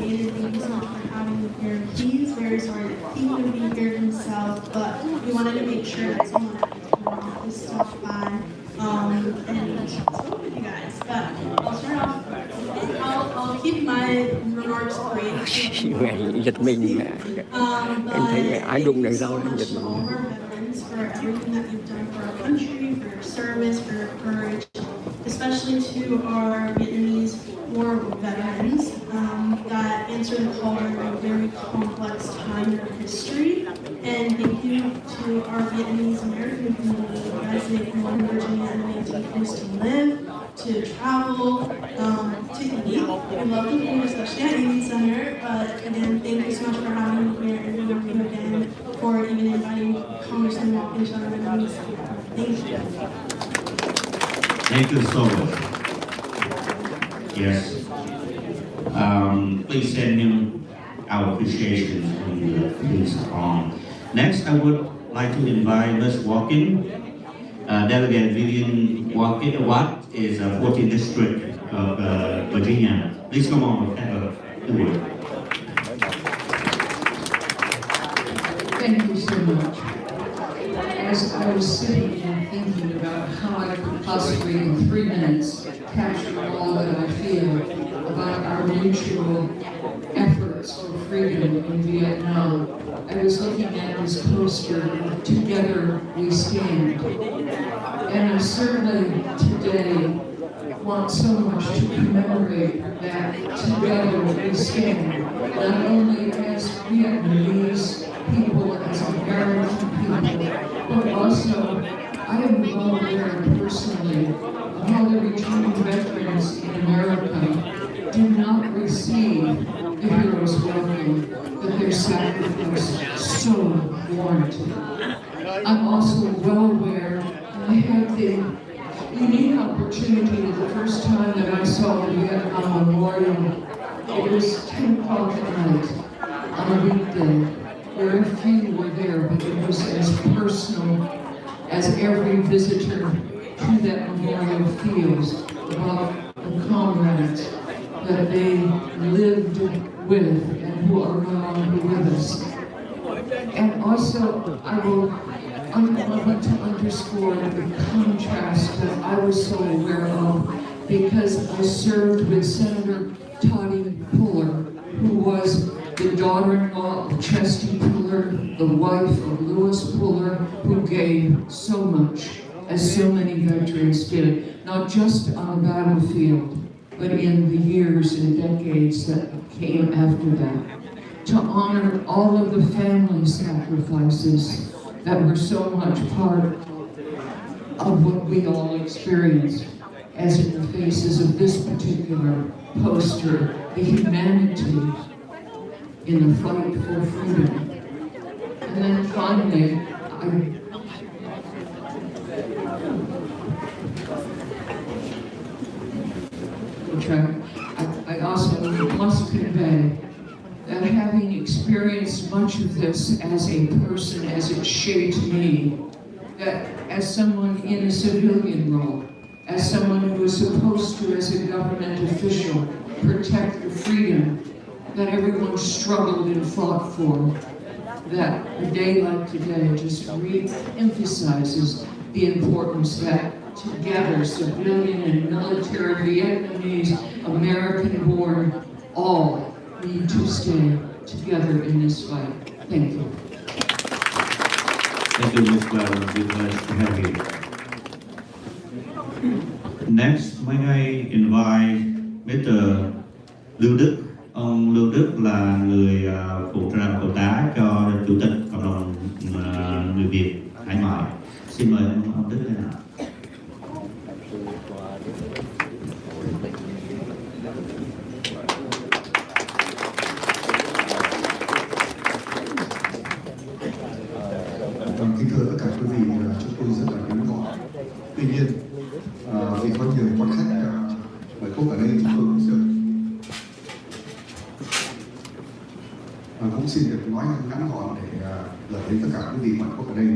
Wade, and thank you so much for having him here. He's very sorry that he couldn't be here himself, but we wanted to make sure that someone at the tour was stopped by and spoke with you guys. But I'll start off. I'll keep my remarks brief. Giật mình em thấy ai đụng đằng sau em giật mình. For everything that you've done for our country, for your service, for your courage, especially to our Vietnamese war veterans that answered the call in a very complex time in our history. And thank you to our Vietnamese American community. You guys make one Virginia an amazing place to live, to travel, to eat. We love the food, especially at Union Center. But again, thank you so much for having me here, and thank you again for even inviting Congressman Watkins on our Vietnamese. Thank you. Thank you so much. Yes. Please send him our appreciation when he's on. Next, I would like to invite Ms. Watkins, Delegate Vivian Watt is 14th District of Virginia. Please come on, have the word. Thank you so much. As I was sitting and thinking about how I could possibly in 3 minutes capture all that I feel about our mutual efforts for freedom in Vietnam, I was looking at this poster, "Together We Stand." And I certainly today want so much to commemorate that together we stand, not only as Vietnamese people, as American people, but also I am well aware personally of how the returning veterans in America do not receive the hero's welcome that their sacrifice so warranted. I'm also well aware I had the unique opportunity the first time that I saw the Vietnam Memorial. It was 10 o'clock at night on a weekday. Very few were there, but it was as personal as every visitor to that memorial feels about the comrades that they lived with and who are no longer with us. And also, I want to underscore the contrast that I was so aware of, because I served with Senator Toddy Puller, who was the daughter-in-law of Chesty Puller, the wife of Lewis Puller, who gave so much, as so many veterans did, not just on the battlefield, but in the years and decades that came after that. To honor all of the family sacrifices that were so much part of what we all experienced, as in the faces of this particular poster, the humanity in the fight for freedom. And then finally, I also must convey that having experienced much of this as a person, as it shaped me, that as someone in a civilian role, as someone who was supposed to, as a government official, protect the freedom that everyone struggled and fought for, that a day like today just re-emphasizes the importance that together, civilian and military, Vietnamese, American-born, all need to stay together in this fight. Thank you. Thank you, Ms. Clara. We're glad to have you. Next, may I invite Mr. Lưu Đức. Ông Lưu Đức là người phụ tá cho Chủ tịch Cộng đồng người Việt hải ngoại. Xin mời ông Đức lên ạ. Kính thưa tất cả quý vị, chúng tôi rất là ngắn gọn. Tuy nhiên, vì có nhiều quan khách mời quốc ở đây, chúng tôi cũng xin được nói ngắn gọn để gửi đến tất cả quý vị mời quốc ở đây.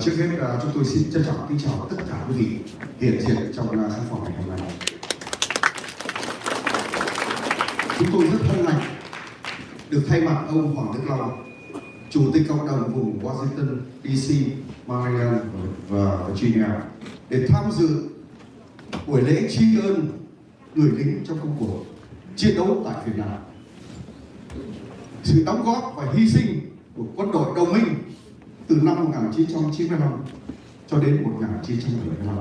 Trước hết, chúng tôi xin trân trọng kính chào tất cả quý vị hiện diện trong khán phòng ngày hôm nay. Chúng tôi rất hân hạnh được thay mặt ông Hoàng Đức Long, Chủ tịch Cộng đồng vùng Washington, DC, Maryland và Virginia để tham dự buổi lễ tri ân người lính trong công cuộc chiến đấu tại Việt Nam. Sự đóng góp và hy sinh của quân đội đồng minh từ năm 1995 cho đến 1975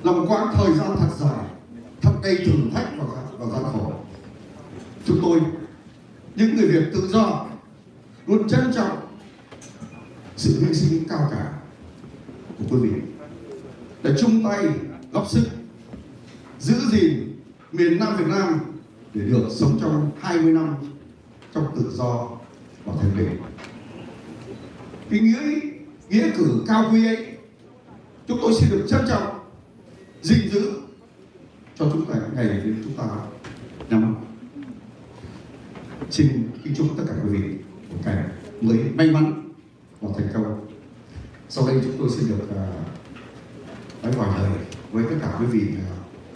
là một quãng thời gian thật dài, thật đầy thử thách và gian khổ. Chúng tôi, những người Việt tự do, luôn trân trọng sự hy sinh cao cả của quý vị để chung tay góp sức giữ gìn miền Nam Việt Nam để được sống trong 20 năm trong tự do và thanh bình. Cái nghĩa cử cao quý ấy, chúng tôi xin được trân trọng gìn giữ cho chúng ta ngày đến chúng ta năm. Xin kính chúc tất cả quý vị một ngày mới may mắn và thành công. Sau đây chúng tôi xin được nói vài lời với tất cả quý vị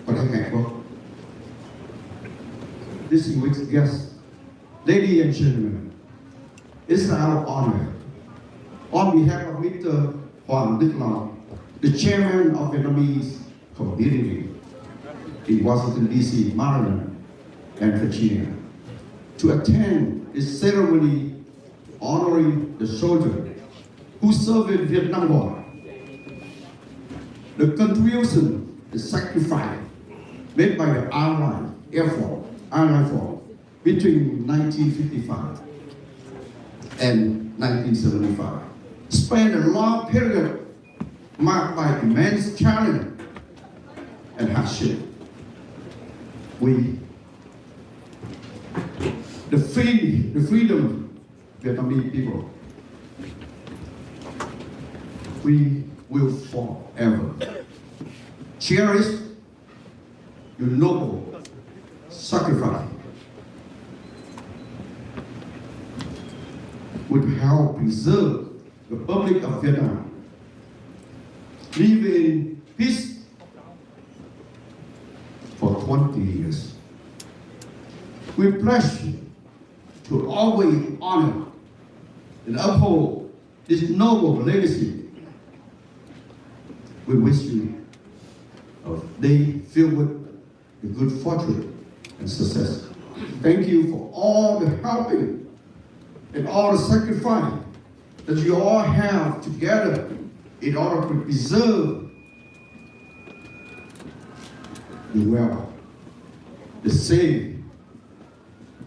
có đang ngày không? Distinguished guests, ladies and gentlemen, it's our honor, on behalf of Mr. Hoàng Đức Long, the chairman of Vietnamese community in Washington, D.C., Maryland, and Virginia, to attend this ceremony honoring the soldiers who served in Vietnam War. The contribution, the sacrifice made by the Allied Air Force between 1955 and 1975 spanned a long period marked by immense challenge and hardship. The freedom Vietnamese people, we will forever cherish your noble sacrifice, would help preserve the Republic of Vietnam, live in peace for 20 years. We pledge to always honor and uphold this noble legacy. We wish you a day filled with the good fortune and success. Thank you for all the helping and all the sacrifice that you all have together in order to preserve the wealth, the safe,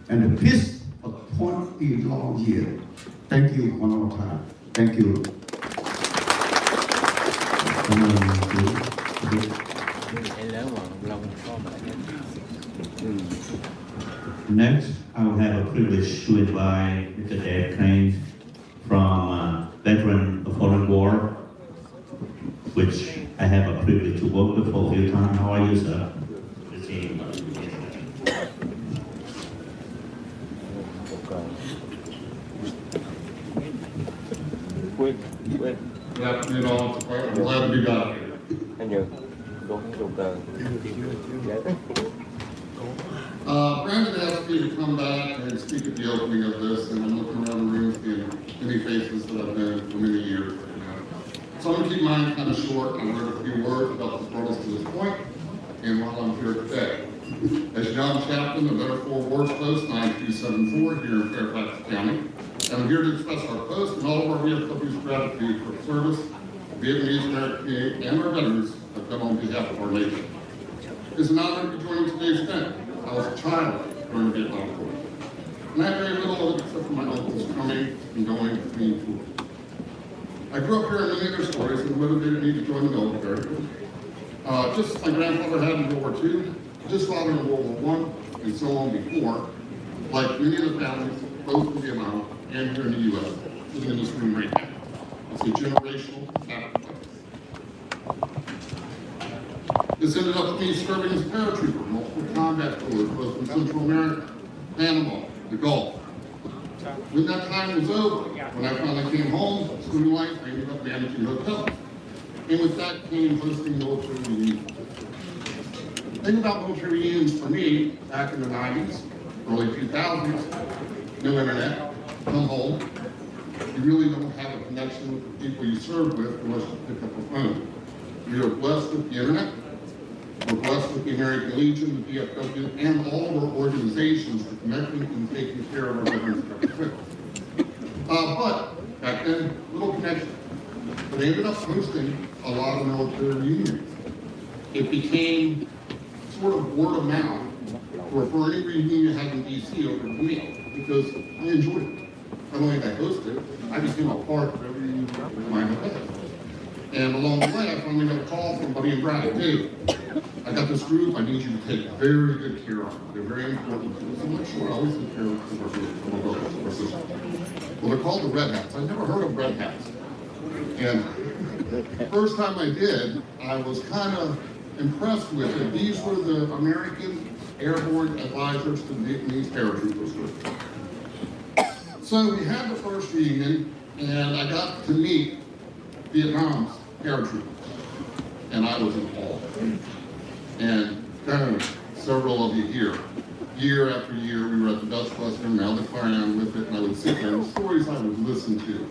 and the peace of 20 long years. Thank you one more time. Thank you. Next, I will have a privilege to invite Mr. Dave Crane from veteran of foreign war, which I have a privilege to work with for a few times. How are you, sir? Good afternoon, all. I'm glad to be back here. Brandon asked me to come back and speak at the opening of this, and I'm looking around the room seeing many faces that I've known for many years right now. So I'm going to keep mine kind of short. I'm going to a few words about what brought us to this point and while I'm here today. As John Chaplain of Better Four Wars Post 9274 here in Fairfax County, and I'm here to express our post and all of our VFW's gratitude for the service the Vietnamese American community and our veterans have done on behalf of our nation. It's an honor to be joining today's event. I was a child during the Vietnam War, and I had very little of it except for my uncles coming and going between tours. I grew up hearing many other stories that motivated me to join the military. Just as my grandfather had in World War II, his father in World War I, and so on before, like many of the families, both in Vietnam and here in the U.S., living in this room right now. It's a generational sacrifice. This ended up with me serving as a paratrooper, multiple combat tours, both in Central America, Panama, the Gulf. When that time was over, when I finally came home, student life, I ended up managing hotels. And with that came hosting military reunions. The thing about military reunions for me, back in the 90s, early 2000s, no internet, come home, you really don't have a connection with the people you serve with unless you pick up a phone. We are blessed with the internet. We're blessed with the American Legion, the DFW, and all of our organizations for connecting and taking care of our veterans that are sick. But back then, little connection. But they ended up hosting a lot of military reunions. It became sort of word of mouth for any reunion you had in DC over to me, because I enjoyed it. Not only did I host it, I became a part of every reunion in my head. And along the way, I finally got a call from Buddy and Brad. Hey, I got this group, I need you to take very good care of them. They're very important to us. I'm like, sure, I always take care of our sisters. Well, they're called the Red Hats. I'd never heard of Red Hats. And the first time I did, I was kind of impressed with it. These were the American Airborne Advisors to the Vietnamese paratroopers group. So we had the first reunion, and I got to meet Vietnam's paratroopers, and I was in awe. And several of you here, year after year, we were at the Dutch Western, now the Clarion with it, and I would sit there, and the stories I would listen to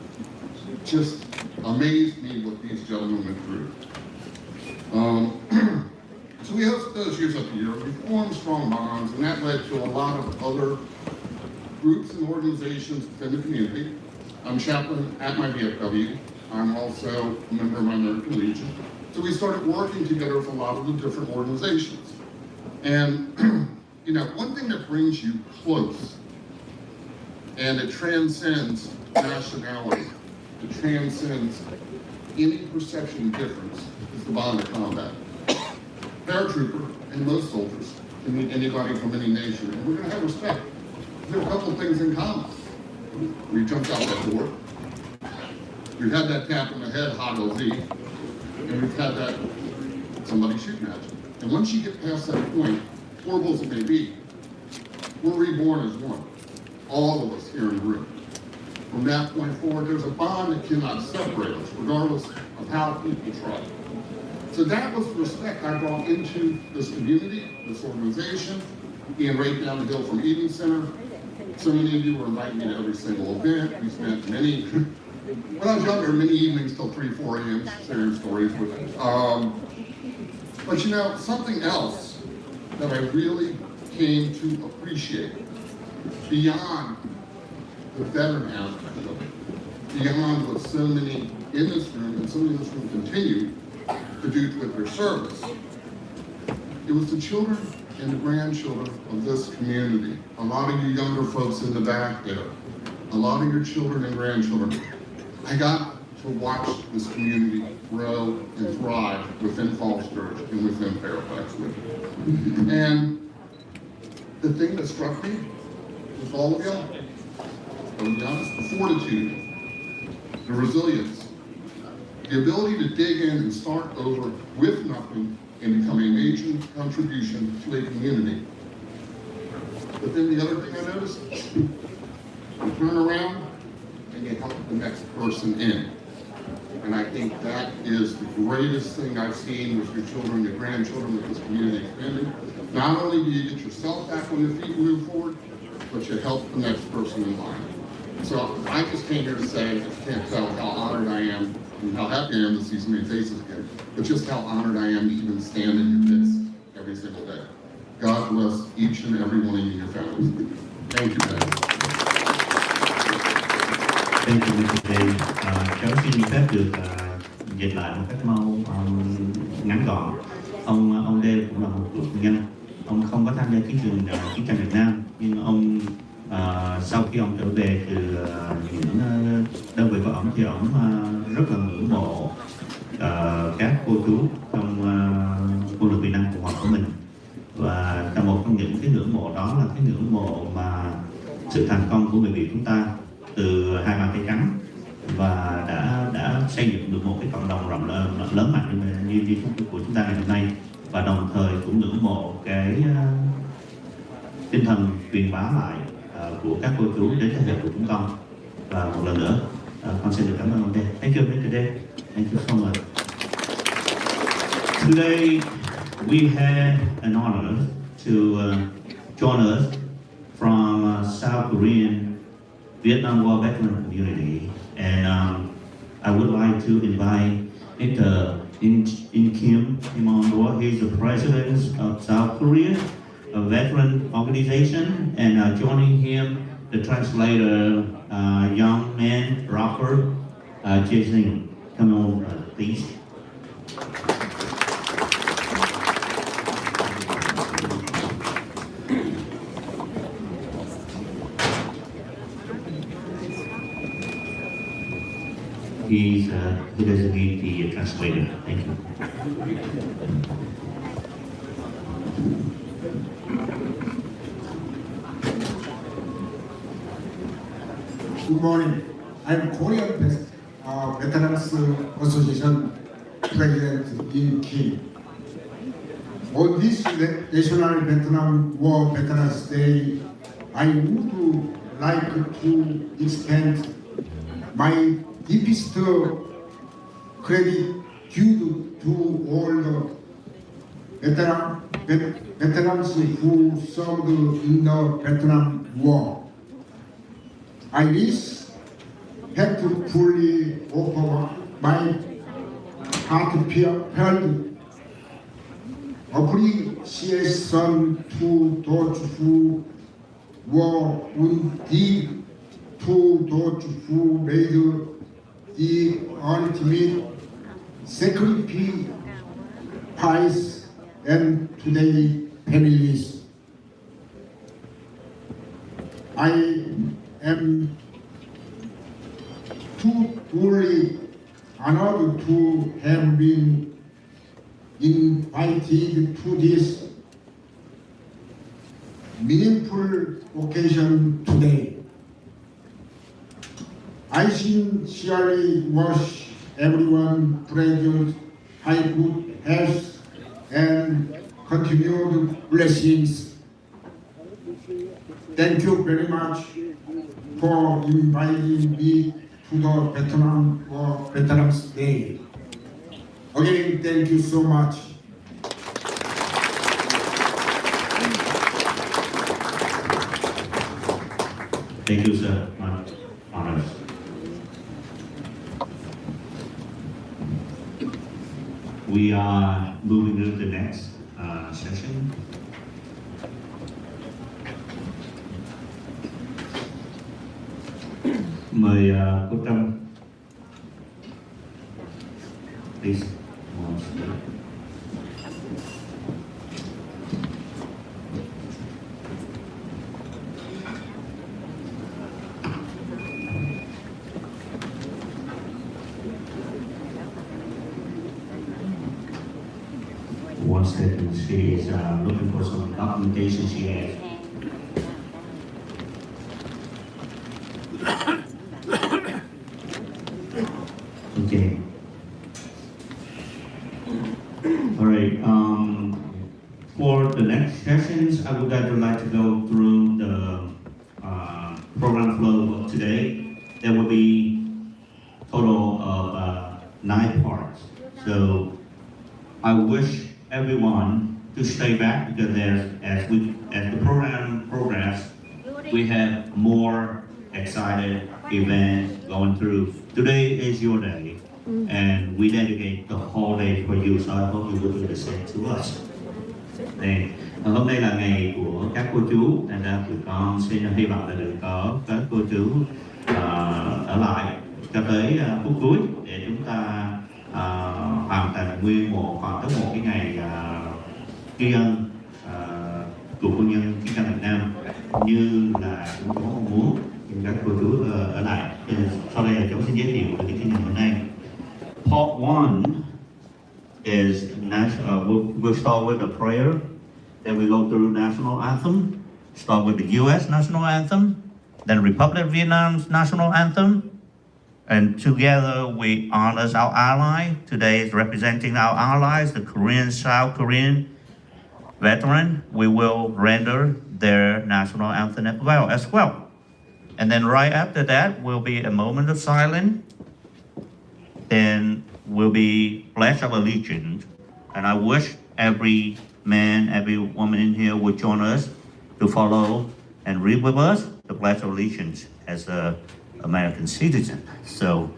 just amazed me what these gentlemen went through. So we hosted those years after year, we formed strong bonds, and that led to a lot of other groups and organizations within the community. I'm chaplain at my VFW. I'm also a member of my American Legion. So we started working together with a lot of the different organizations. And, you know, one thing that brings you close, and it transcends nationality, it transcends any perception difference, is the bond of combat. Paratrooper and most soldiers can meet anybody from any nation, and we're going to have respect. We have a couple of things in common. We jumped out that door. We've had that tap in the head, hot OZ, and we've had that somebody shooting at you. And once you get past that point, horrible as it may be, we're reborn as one. All of us here in the room. From that point forward, there's a bond that cannot separate us, regardless of how people try. So that was the respect I brought into this community, this organization, being right down the hill from Eating Center. So many of you were inviting me to every single event. We spent many, when I was younger, many evenings till 3, 4 a.m. sharing stories with them. But you know, something else that I really came to appreciate, beyond the veteran aspect of it, beyond what so many in this room, and so many in this room continue to do with their service, it was the children and the grandchildren of this community. A lot of you younger folks in the back there, a lot of your children and grandchildren. I got to watch this community grow and thrive within Falls Church and within Fairfax. And the thing that struck me with all of y'all, I'll be honest, the fortitude, the resilience, the ability to dig in and start over with nothing and become a major contribution to a community. But then the other thing I noticed, you turn around and you help the next person in. And I think that is the greatest thing I've seen with your children, your grandchildren, with this community expanding. Not only do you get yourself back on your feet and move forward, but you help the next person in line. So I just came here to say, I can't tell how honored I am and how happy I am to see so many faces again, but just how honored I am to even stand in your midst every single day. God bless each and every one of you and your families. Thank you, guys. Thank you, Mr. Dave. Cháu xin phép được dịch lại một cách ngắn gọn. Ông Dave cũng là một cựu quân nhân. Ông không có tham gia chiến tranh Việt Nam, nhưng ông sau khi ông trở về từ những đơn vị của ông thì ông rất là ngưỡng mộ các cô chú trong quân đội Việt Nam Cộng hòa của mình. Và một trong những cái ngưỡng mộ đó là cái ngưỡng mộ mà sự thành công của người Việt chúng ta từ hai bàn tay trắng, và đã xây dựng được một cái cộng đồng lớn mạnh như của chúng ta ngày hôm nay, và đồng thời cũng ngưỡng mộ cái tinh thần truyền bá lại của các cô chú đến thế hệ của chúng con. Và một lần nữa con xin được cảm ơn ông Dave. Thank you, Mr. Dave. Thank you so much. Today we had an honor to join us from South Korean Vietnam War veteran community, and I would like to invite Mr. In Kim on board. He's the president of South Korea, a veteran organization, and joining him, the translator, young man, rapper, Jason. Come on, please. He doesn't need the translator. Thank you. Good morning. I'm Korean Veterans Association President In Kim. On this National Vietnam War Veterans Day, I would like to extend my deepest credit due to all the veterans who served in the Vietnam War. I wish had to fully offer my heartfelt appreciation to those who were wounded, to those who made the ultimate sacrifice, and to their families. I am too truly honored to have been invited to this meaningful occasion today. I sincerely wish everyone present high good health and continued blessings. Thank you very much for inviting me to the Vietnam War Veterans Day. Again, thank you so much. Thank you, sir. My honors. We are moving to the next session. Mời cô Trâm. Please. One second, she is looking for some documentation she has. Okay. All right. For the next sessions, I would like to go through the program flow of today. There will be total of 9 parts. So I wish everyone to stay back because as the program progresses, we have more excited events going through. Today is your day, and we dedicate the whole day for you. So I hope you will do the same to us. Đây, hôm nay là ngày của các cô chú, nên là tụi con xin hy vọng là được có các cô chú ở lại cho tới phút cuối để chúng ta hoàn thành hoàn tất một cái ngày tri ân của quân nhân chiến tranh Việt Nam như là chúng tôi mong muốn. Các cô chú ở lại. Sau đây là cháu xin giới thiệu về cái chương trình hôm nay. Part 1 is we'll start with a prayer, then we go through national anthem, start with the U.S. national anthem, then Republic of Vietnam's national anthem, and together we honor our ally. Today is representing our allies, the Korean, South Korean veteran. We will render their national anthem as well. And then right after that will be a moment of silence. Then will be Pledge of Allegiance. And I wish every man, every woman in here would join us to follow and read with us the Pledge of Allegiance as an American citizen. So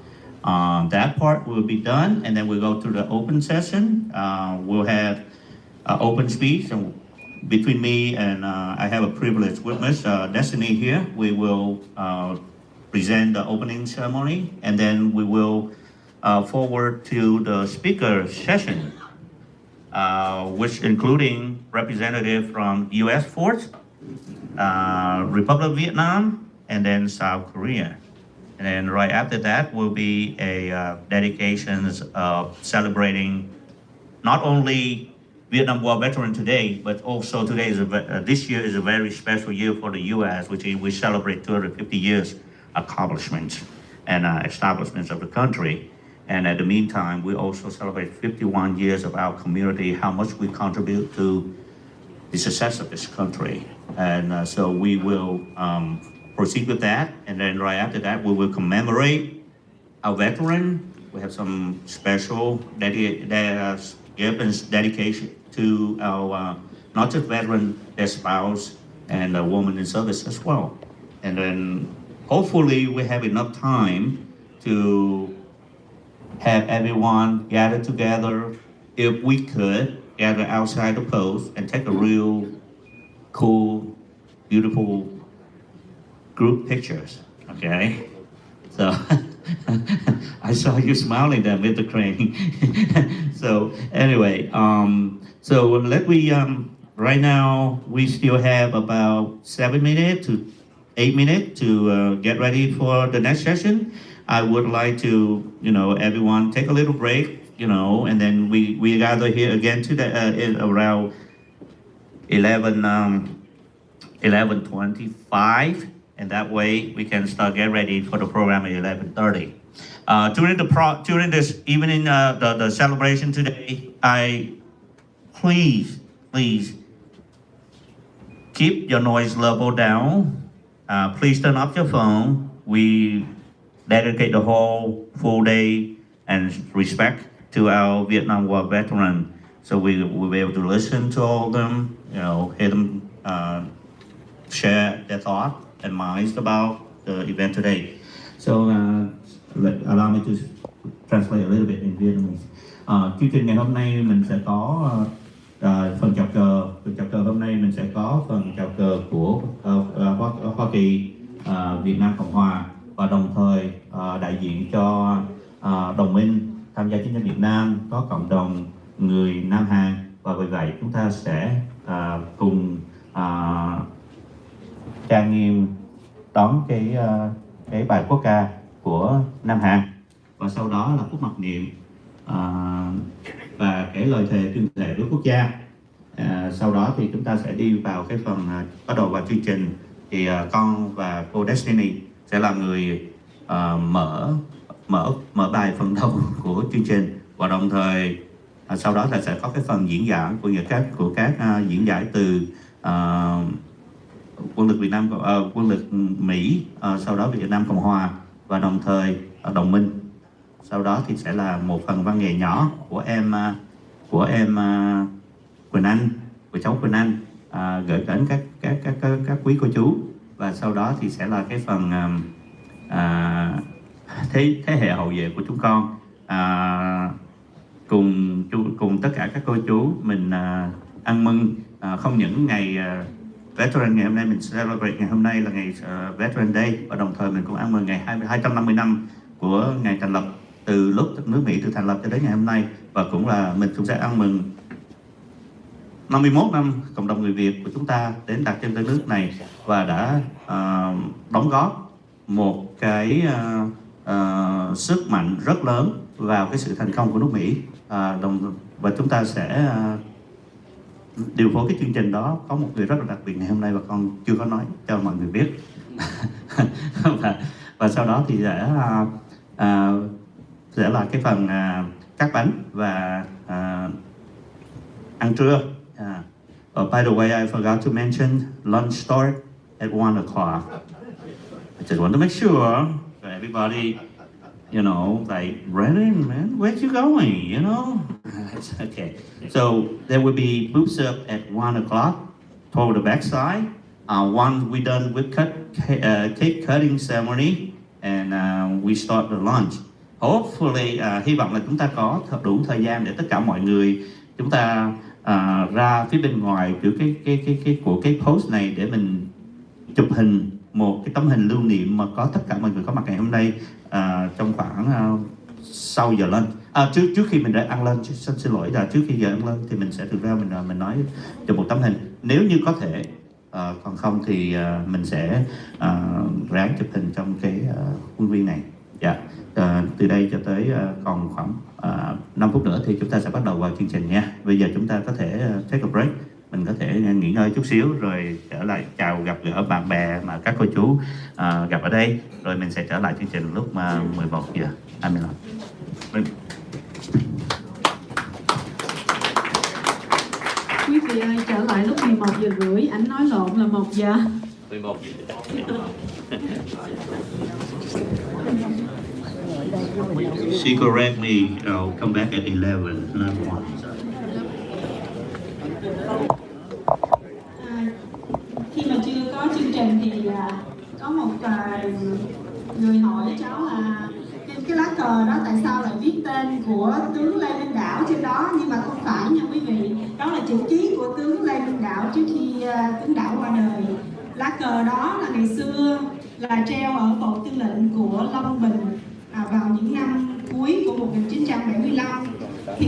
that part will be done, and then we'll go to the open session. We'll have open speech and between me and I have a privileged witness, Destiny here. We will present the opening ceremony, and then we will forward to the speaker session, which including representative from U.S. Force, Republic of Vietnam, and then South Korea. And then right after that will be a dedications of celebrating not only Vietnam War Veteran Today, but also today is this year is a very special year for the U.S., which is we celebrate 250 years accomplishments and establishments of the country. And at the meantime, we also celebrate 51 years of our community, how much we contribute to the success of this country. And so we will proceed with that. And then right after that, we will commemorate our veteran. We have some special dedication to our, not just veteran, their spouse and a woman in service as well. And then hopefully we have enough time to have everyone gather together, if we could, gather outside the post and take a real cool, beautiful group pictures, okay? So I saw you smiling there, Mr. Crane. So anyway, so let me, right now we still have about 7 minutes to 8 minutes to get ready for the next session. I would like to, everyone take a little break, and then we gather here again around 11:25, and that way we can start get ready for the program at 11:30. During this evening, the celebration today, I please keep your noise level down. Please turn off your phone. We dedicate the whole full day and respect to our Vietnam War veteran. So we will be able to listen to all of them, hear them share their thoughts and minds about the event today. So allow me to translate a little bit in Vietnamese. Chương trình ngày hôm nay mình sẽ có phần chào cờ. Phần chào cờ hôm nay mình sẽ có phần chào cờ của Hoa Kỳ, Việt Nam Cộng Hòa, và đồng thời đại diện cho đồng minh tham gia chiến tranh Việt Nam, có cộng đồng người Nam Hàn, và vì vậy chúng ta sẽ cùng trang nghiêm đón cái bài quốc ca của Nam Hàn, và sau đó là phút mặc niệm và cái lời thề tuyên thệ với quốc gia. Sau đó thì chúng ta sẽ đi vào cái phần bắt đầu vào chương trình. Thì con và cô Destiny sẽ là người mở bài phần đầu của chương trình, và đồng thời sau đó là sẽ có cái phần diễn giảng của các diễn giải từ quân lực Việt Nam, quân lực Mỹ, sau đó Việt Nam Cộng Hòa, và đồng thời đồng minh. Sau đó thì sẽ là một phần văn nghệ nhỏ của em Quỳnh Anh, của cháu Quỳnh Anh, gửi đến các quý cô chú, và sau đó thì sẽ là cái phần thế hệ hậu vệ của chúng con, cùng tất cả các cô chú mình ăn mừng không những ngày Veteran ngày hôm nay, mình celebrate ngày hôm nay là ngày Veteran Day, và đồng thời mình cũng ăn mừng ngày 250 năm của ngày thành lập, từ lúc nước Mỹ được thành lập cho đến ngày hôm nay, và cũng là mình cũng sẽ ăn mừng 51 năm cộng đồng người Việt của chúng ta đến đặt chân tới nước này, và đã đóng góp một cái sức mạnh rất lớn vào cái sự thành công của nước Mỹ, và chúng ta sẽ điều phối cái chương trình đó. Có một người rất là đặc biệt ngày hôm nay và con chưa có nói cho mọi người biết. và sau đó thì sẽ là cái phần cắt bánh và ăn trưa. By the way, I forgot to mention lunch start at 1 o'clock. I just want to make sure that everybody, like, Brennan, man, where you going, Okay. So there will be food served at 1 o'clock toward the back side, once we done with cake cutting ceremony and we start the lunch. Hopefully, hy vọng là chúng ta có đủ thời gian để tất cả mọi người chúng ta ra phía bên ngoài của cái post này để mình chụp hình một cái tấm hình lưu niệm mà có tất cả mọi người có mặt ngày hôm nay trong khoảng sau giờ lunch. Trước khi mình đã ăn lunch, xin lỗi là trước khi giờ ăn lunch thì mình sẽ thực ra mình nói chụp một tấm hình nếu như có thể, còn không thì mình sẽ ráng chụp hình trong cái khuôn viên này. Dạ. Từ đây cho tới còn khoảng 5 phút nữa thì chúng ta sẽ bắt đầu vào chương trình nha. Bây giờ chúng ta có thể take a break, mình có thể nghỉ ngơi chút xíu rồi trở lại chào gặp gỡ bạn bè mà các cô chú gặp ở đây, rồi mình sẽ trở lại chương trình lúc 11 giờ 25. Quý vị ơi, trở lại lúc 11 giờ rưỡi, ảnh nói lộn là 1 giờ. 11. She correct me, I'll come back at 11, not 1. Khi mà chưa có chương trình thì có một người hỏi cháu là cái lá cờ đó tại sao lại viết tên của tướng Lê Minh Đảo trên đó, nhưng mà không phải nha quý vị, đó là chữ ký của tướng Lê Minh Đảo trước khi tướng Đảo qua đời. Lá cờ đó là ngày xưa là treo ở bộ tư lệnh của Long Bình vào những năm cuối của 1975. Thì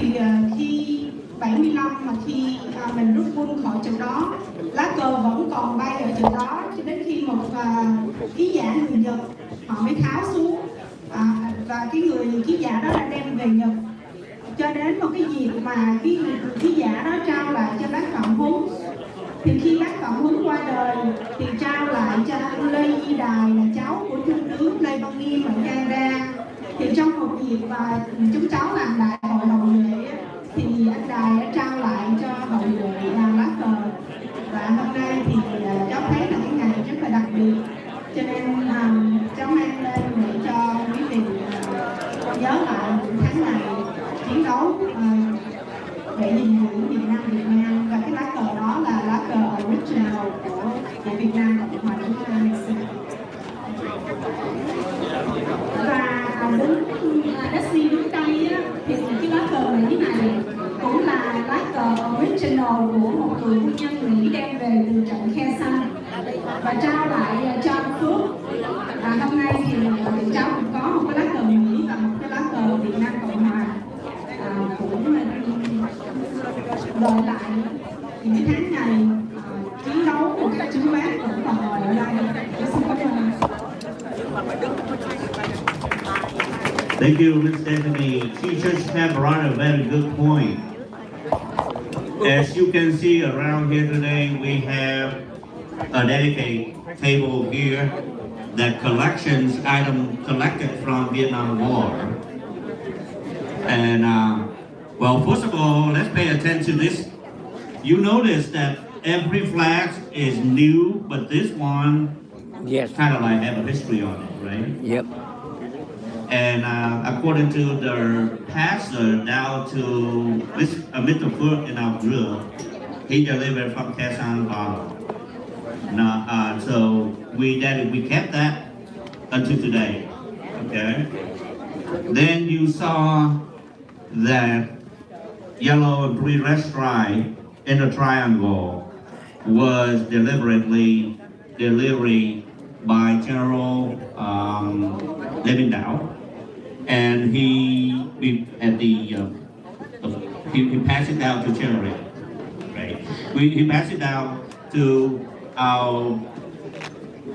khi 75 mà khi mình rút quân khỏi chỗ đó, lá cờ vẫn còn bay ở chỗ đó cho đến khi một ký giả người Nhật họ mới tháo xuống, và cái người ký giả đó đã đem về Nhật, cho đến một cái dịp mà cái ký giả đó trao lại cho bác Phạm Huấn. Thì khi bác Phạm Huấn qua đời thì trao lại cho anh Lê Duy Đài là cháu của trung tướng Lê Văn Nghiêm ở Canada. Thì trong một dịp mà chúng cháu làm đại hội hậu duệ thì anh Đài đã trao lại cho hậu duệ lá cờ, và hôm nay thì cháu thấy là cái ngày rất là đặc biệt, cho nên cháu mang lên để cho quý vị nhớ lại những tháng ngày chiến đấu để gìn giữ Việt Nam. Và cái lá cờ đó là lá cờ original của Việt Nam Cộng hòa Trung Hoa Mexico. Và đứng Daisy đứng đây á, thì cái lá cờ Mỹ này cũng là lá cờ original của một người quân nhân Mỹ đem về từ trận Khe Xanh và trao lại cho anh Phước. Hôm nay thì cháu cũng có một cái lá cờ Mỹ và một cái lá cờ Việt Nam Cộng hòa, cũng gợi lại những cái tháng ngày chiến đấu của các chú bác vẫn còn ngồi ở đây. Xin cảm ơn. Thank you, Ms. Stephanie. She just have brought a very good point. As you can see around here today, we have a dedicated table here that collections items collected from Vietnam War. And well, first of all, let's pay attention to this. You notice that every flag is new, but this one Yes. kind of like have a history on it, right? Yep. And according to the pastor down to Mr. Phước in our group, he delivered from Quezon bottle. Now, so we kept that until today. Okay. Then you saw that yellow and blue red stripe in the triangle was deliberately delivered by General Lê Minh Đảo, and he passed it down to General, right? He passed it down to our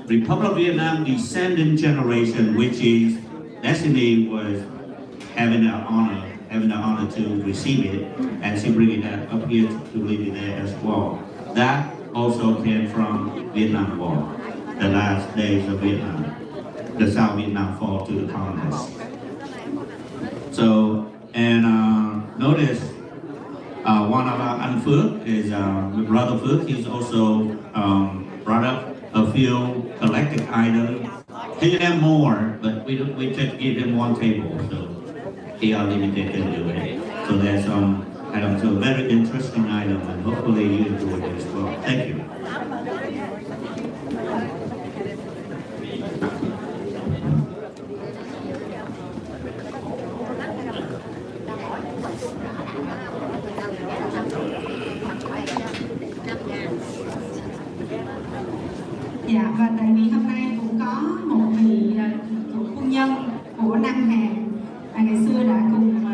Republic of Vietnam descendant generation, which is Destiny was having the honor to receive it, and she bring it up here to leave it there as well. That also came from Vietnam War, the last days of Vietnam, the South Vietnam fall to the colonists. So, and notice one of our Anh Phước is brother Phước. He's also brought up a few collected items. He have more, but we just give him one table, so he are limited to do it. So there's some items, so very interesting item, and hopefully you enjoy it as well. Thank you. Dạ, và tại vì hôm nay cũng có một vị cựu quân nhân của Nam Hàn ngày xưa đã cùng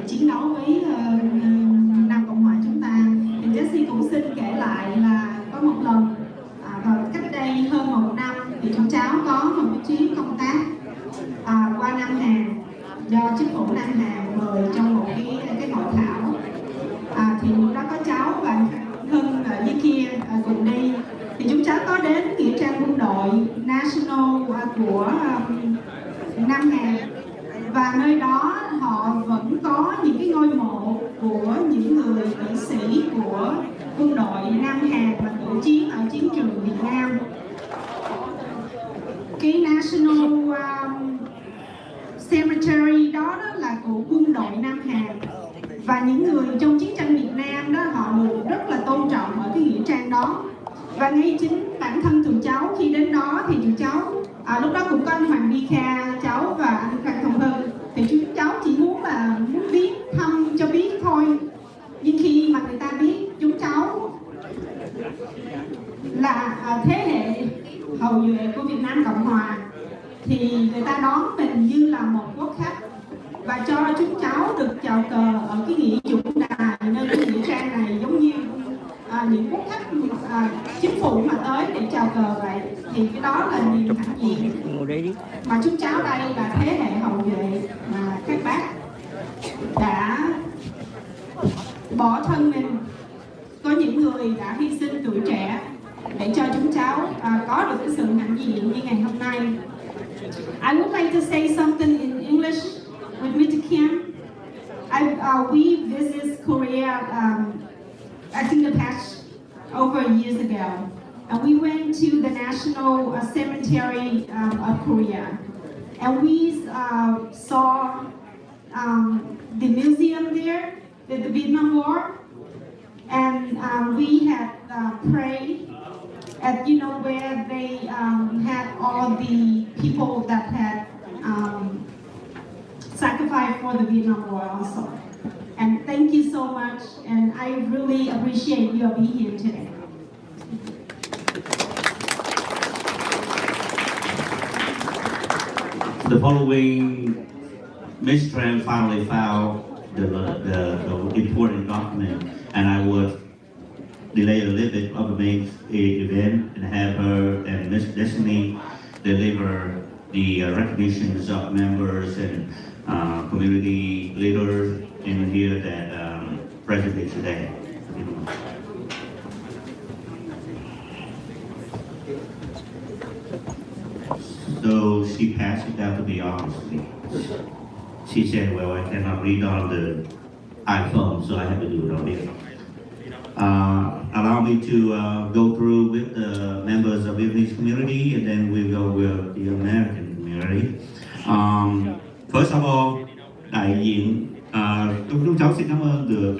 chiến đấu với Nam Cộng Hòa chúng ta, thì Jessie cũng xin kể lại là có một lần vào cách đây hơn 1 năm thì chúng cháu có một cái chuyến công tác qua Nam Hàn do chính phủ Nam Hàn mời trong một cái hội thảo. Thì lúc đó có cháu và Hưng ở dưới kia cùng đi, thì chúng cháu có đến nghĩa trang quân đội National của Nam Hàn, và nơi đó họ vẫn có những cái ngôi mộ của những người kỵ sĩ của quân đội Nam Hàn mà tử chiến ở chiến trường Việt Nam. Cái National Cemetery đó là của quân đội Nam Hàn, và những người trong chiến tranh Việt Nam đó họ được rất là tôn trọng ở cái nghĩa trang đó. Và ngay chính bản thân tụi cháu khi đến đó thì tụi cháu lúc đó cũng có anh Hoàng Đi Kha, cháu và anh Phan Thông Hưng, thì chúng cháu chỉ muốn biết thăm cho biết thôi. Nhưng khi mà người ta biết chúng cháu là thế hệ hậu duệ của Việt Nam Cộng Hòa thì người ta đón mình như là một quốc khách và cho chúng cháu được chào cờ ở cái nghĩa dũng đài nơi cái nghĩa trang này, giống như những quốc khách chính phủ mà tới để chào cờ vậy. Thì cái đó là niềm hãnh diện mà chúng cháu đây là thế hệ hậu duệ mà các bác đã bỏ thân mình. Có những người đã hy sinh tuổi trẻ để cho chúng cháu có được cái sự hãnh diện như ngày hôm nay. I would like to say something in English with Mr. Kim. We visited Korea, I think the past over years ago, and we went to the National Cemetery of Korea, and we saw the museum there, the Vietnam War, and we had prayed at where they had all the people that had sacrificed for the Vietnam War also. And thank you so much, and I really appreciate your being here today. The following, Ms. Tran finally filed the important document, and I would delay a little bit of the main event and have her and Ms. Destiny deliver the recognitions of members and community leaders in here that present today. So she passed it down to me honestly. She said, well, I cannot read on the iPhone, so I have to do it on here. Allow me to go through with the members of Vietnamese community, and then we'll go with the American community. First of all, đại diện, chúng cháu xin cảm ơn được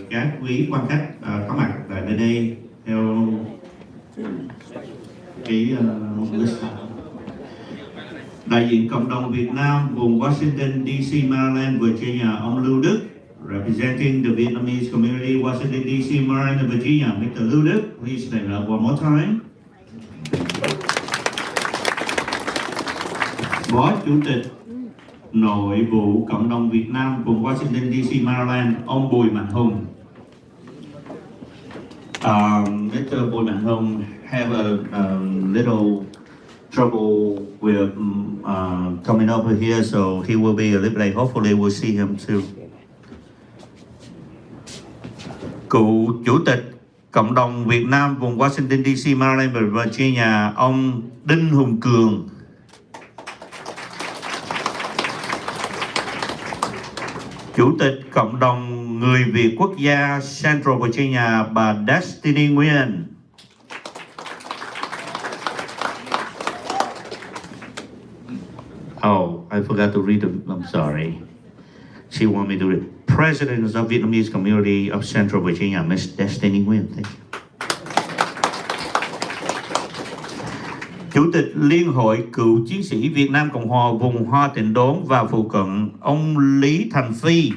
các quý quan khách có mặt tại bên đây theo cái list. Đại diện cộng đồng Việt Nam vùng Washington DC, Maryland, Virginia, ông Lưu Đức. Representing the Vietnamese community, Washington DC, Maryland, and Virginia, Mr. Lưu Đức, please stand up one more time. Phó Chủ tịch Nội vụ Cộng đồng Việt Nam vùng Washington DC, Maryland, ông Bùi Mạnh Hùng. Mr. Bùi Mạnh Hùng have a little trouble with coming over here, so he will be a little late. Hopefully we'll see him too. Cựu Chủ tịch Cộng đồng Việt Nam vùng Washington DC, Maryland và Virginia, ông Đinh Hùng Cường. Chủ tịch Cộng đồng Người Việt Quốc gia Central Virginia, bà Destiny Nguyên. Oh, I forgot to read them. I'm sorry. She wanted me to read. President of Vietnamese Community of Central Virginia, Miss Destiny Nguyen. Thank you. Chủ tịch Liên hội Cựu chiến sĩ Việt Nam Cộng hòa vùng Hoa Tịnh Đốn và phụ cận, ông Lý Thành Phi,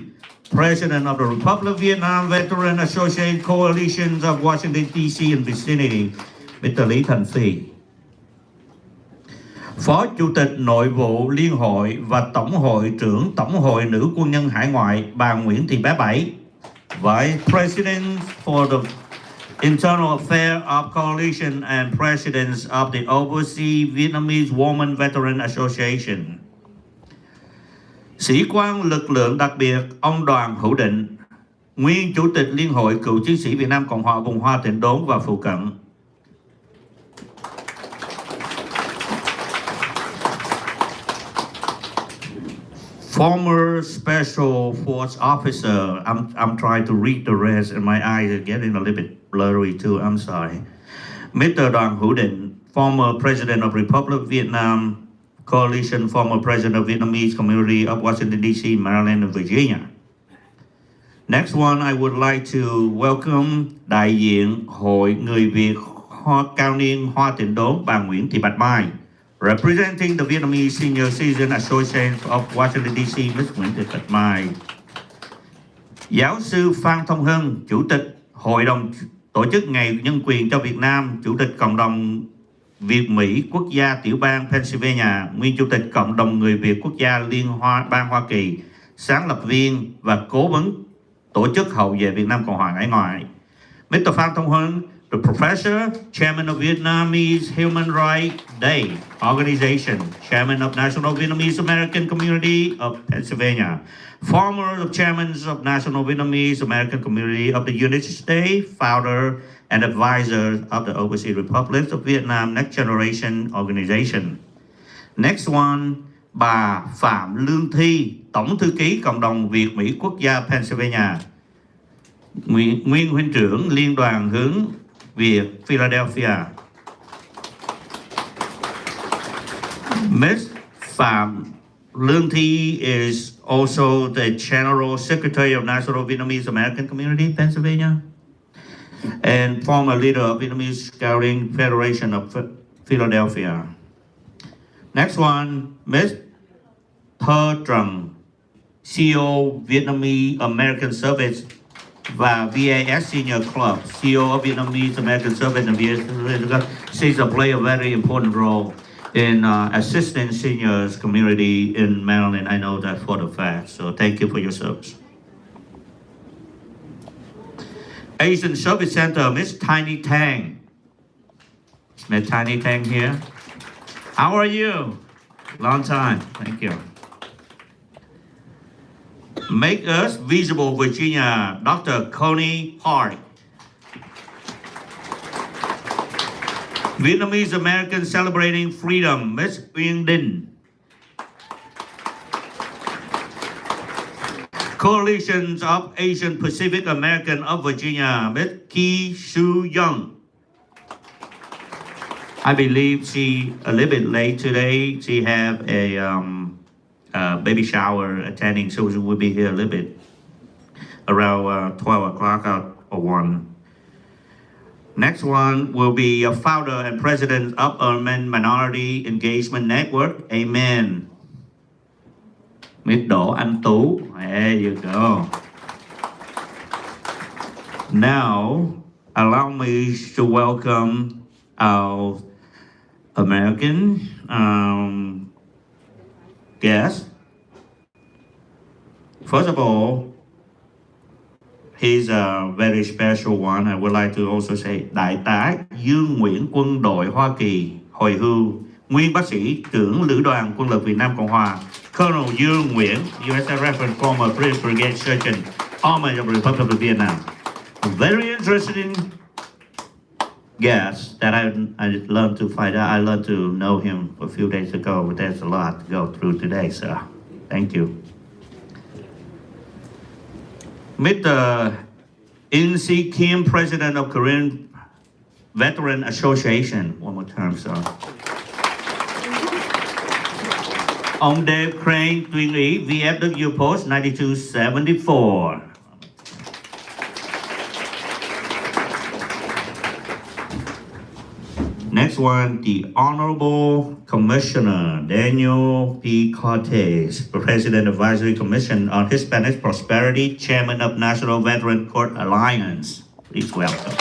President of the Republic of Vietnam Veteran Association Coalitions of Washington DC and vicinity, Mr. Lý Thành Phi. Phó Chủ tịch Nội vụ Liên hội và Tổng hội trưởng Tổng hội Nữ Quân nhân Hải ngoại bà Nguyễn Thị Bé Bảy, Vice President for the Internal Affairs of Coalition and President of the Overseas Vietnamese Women Veteran Association. Sĩ quan lực lượng đặc biệt ông Đoàn Hữu Định, nguyên Chủ tịch Liên hội Cựu chiến sĩ Việt Nam Cộng hòa vùng Hoa Tịnh Đốn và phụ cận. Former Special Force Officer, I'm trying to read the rest and my eyes are getting a little bit blurry too, I'm sorry. Mr. Đoàn Hữu Định, former President of Republic of Vietnam, Coalition, former President of Vietnamese Community of Washington, D.C., Maryland, and Virginia. Next one, I would like to welcome đại diện Hội Người Việt Cao niên Hoa Tịnh Đốn bà Nguyễn Thị Bạch Mai, representing the Vietnamese Senior Citizen Association of Washington, D.C., Ms. Nguyễn Thị Bạch Mai. Giáo sư Phan Thông Hưng, Chủ tịch Hội đồng Tổ chức Ngày Nhân quyền cho Việt Nam, Chủ tịch Cộng đồng Việt Mỹ Quốc gia Tiểu bang Pennsylvania, nguyên Chủ tịch Cộng đồng Người Việt Quốc gia Liên bang Hoa Kỳ, sáng lập viên và cố vấn Tổ chức Hậu vệ Việt Nam Cộng hòa Hải ngoại. Mr. Phan Thông Hưng, the Professor, Chairman of Vietnamese Human Rights Day Organization, Chairman of National Vietnamese American Community of Pennsylvania, former Chairman of National Vietnamese American Community of the United States, founder and advisor of the Overseas Republics of Vietnam Next Generation Organization. Next one, bà Phạm Lương Thi, Tổng thư ký Cộng đồng Việt Mỹ Quốc gia Pennsylvania, nguyên huynh trưởng Liên đoàn hướng Việt Philadelphia. Ms. Phạm Lương Thi is also the General Secretary of National Vietnamese American Community, Pennsylvania, and former leader of Vietnamese Scouting Federation of Philadelphia. Next one, Ms. Thơ Trần, CEO Vietnamese American Service và VAS Senior Club, CEO of Vietnamese American Service and VAS. She's play a very important role in assisting seniors community in Maryland. I know that for the fact. So thank you for your service. Asian Service Center, Miss Tiny Tang. Miss Tiny Tang here. How are you? Long time. Thank you. Make Us Visible Virginia, Dr. Coney Park. Vietnamese American Celebrating Freedom, Ms. Uyên Đình. Coalitions of Asian Pacific American of Virginia, Ms. Ki Su Young. I believe she a little bit late today. She have a baby shower attending, so she will be here a little bit around 12 o'clock or 1. Next one will be a founder and president of Urban Minority Engagement Network. Amen. Ms. Đỗ Anh Tú. There you go. Now, allow me to welcome our American guest. First of all, he's a very special one. I would like to also say Đại tá Dương Nguyễn Quân đội Hoa Kỳ hồi hưu, nguyên bác sĩ trưởng Lữ đoàn Quân lực Việt Nam Cộng hòa, Colonel Dương Nguyễn, USA Reference former British Brigade Surgeon, Army of the Republic of Vietnam. A very interesting guest that I learned to find out. I learned to know him a few days ago, but there's a lot to go through today, so thank you. Mr. In Si Kim, President of Korean Veteran Association. One more time, sir. Ông Dave Crane, tuyên úy VFW Post 9274. Next one, the Honorable Commissioner Daniel P. Cortez, President Advisory Commission on Hispanic Prosperity, Chairman of National Veteran Court Alliance. Please welcome.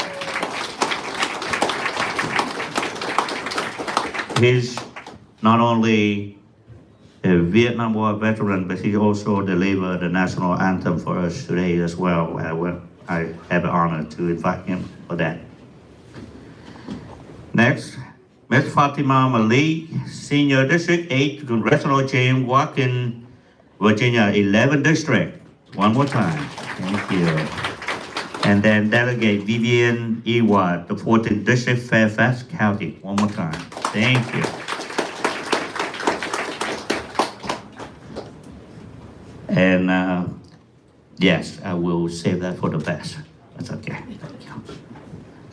not only a Vietnam War veteran, but he also delivered the national anthem for us today as well. I have the honor to invite him for that. Next, Ms. Fatima Malik, Senior District 8 Congressional James Watkins, Virginia 11th District. One more time. Thank you. And then Delegate Vivian Ewart, the 14th District, Fairfax County. One more time. Thank you. And yes, I will save that for the best. That's okay. Thank you.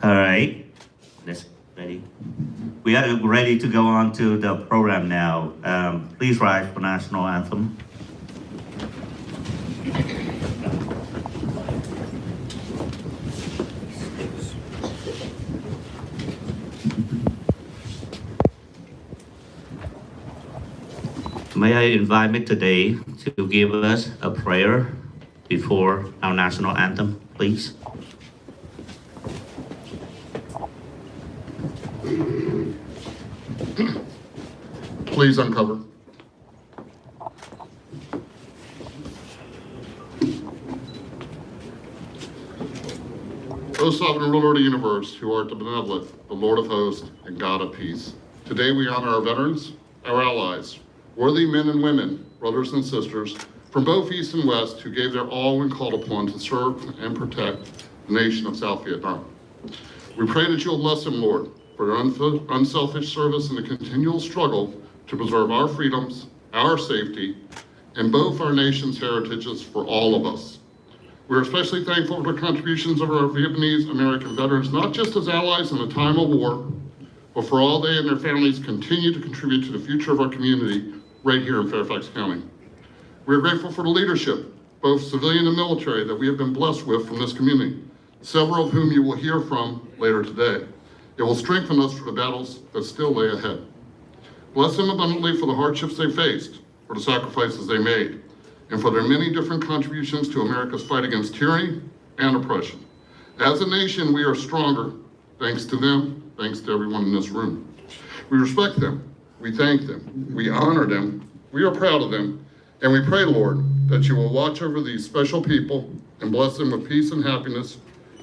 All right. That's ready. We are ready to go on to the program now. Please rise for national anthem. May I invite me today to give us a prayer before our national anthem, please? Please uncover. O sovereign ruler of the universe, who art the benevolent, the Lord of hosts, and God of peace. Today we honor our veterans, our allies, worthy men and women, brothers and sisters, from both East and West, who gave their all when called upon to serve and protect the nation of South Vietnam. We pray that you'll bless them, Lord, for their unselfish service in the continual struggle to preserve our freedoms, our safety, and both our nation's heritages for all of us. We're especially thankful for the contributions of our Vietnamese American veterans, not just as allies in a time of war, but for all they and their families continue to contribute to the future of our community right here in Fairfax County. We're grateful for the leadership, both civilian and military, that we have been blessed with from this community, several of whom you will hear from later today. It will strengthen us for the battles that still lay ahead. Bless them abundantly for the hardships they faced, for the sacrifices they made, and for their many different contributions to America's fight against tyranny and oppression. As a nation, we are stronger thanks to them, thanks to everyone in this room. We respect them, we thank them, we honor them, we are proud of them, and we pray, Lord, that you will watch over these special people and bless them with peace and happiness.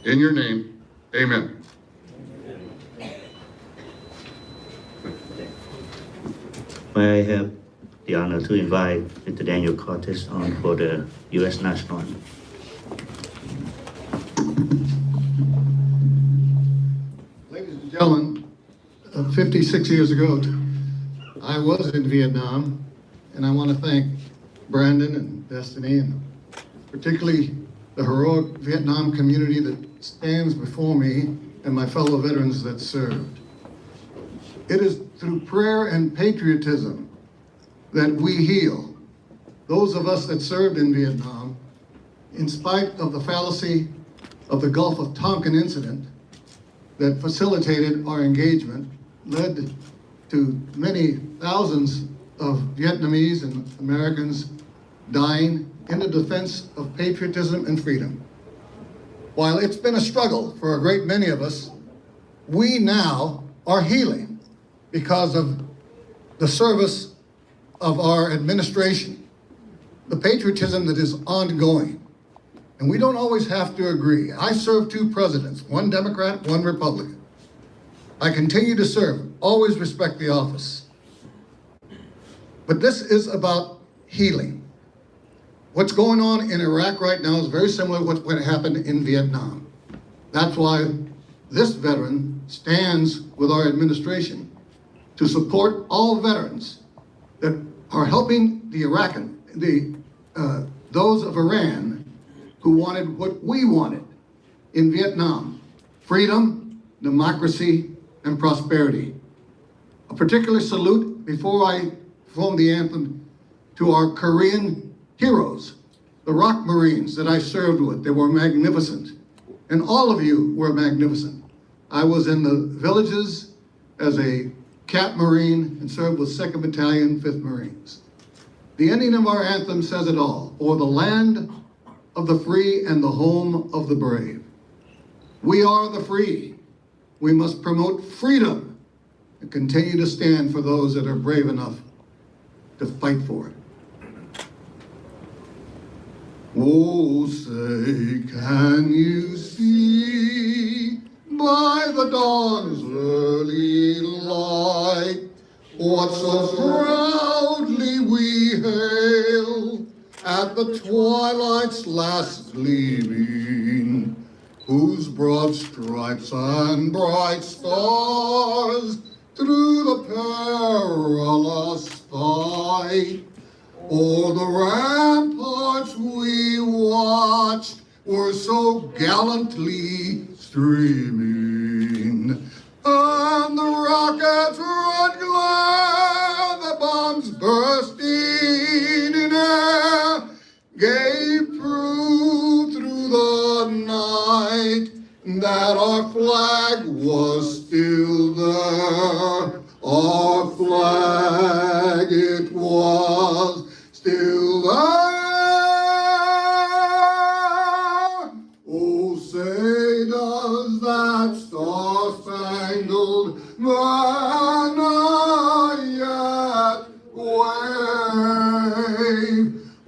In your name, amen. May I have the honor to invite Mr. Daniel Cortez on for the U.S. national anthem. Ladies and gentlemen, 56 years ago, I was in Vietnam, and I want to thank Brandon and Destiny, and particularly the heroic Vietnam community that stands before me and my fellow veterans that served. It is through prayer and patriotism that we heal. Those of us that served in Vietnam, in spite of the fallacy of the Gulf of Tonkin incident that facilitated our engagement, led to many thousands of Vietnamese and Americans dying in the defense of patriotism and freedom. While it's been a struggle for a great many of us, we now are healing because of the service of our administration, the patriotism that is ongoing. And we don't always have to agree. I served 2 presidents, one Democrat, one Republican. I continue to serve, always respect the office. But this is about healing. What's going on in Iraq right now is very similar to what happened in Vietnam. That's why this veteran stands with our administration to support all veterans that are helping the those of Iran who wanted what we wanted in Vietnam: freedom, democracy, and prosperity. A particular salute before I perform the anthem to our Korean heroes, the Rock Marines that I served with. They were magnificent, and all of you were magnificent. I was in the villages as a Cat Marine and served with 2nd Battalion, 5th Marines. The ending of our anthem says it all: "O'er the land of the free and the home of the brave." We are the free. We must promote freedom and continue to stand for those that are brave enough to fight for it. Oh, say, can you see by the dawn's early light what so proudly we hail at the twilight's last gleaming, whose broad stripes and bright stars through the perilous fight o'er the ramparts we watched were so gallantly streaming. And the rockets' red glare, the bombs bursting in air, gave proof through the night that our flag was still there. Our flag, it was still there. Oh, say does that star-spangled banner yet wave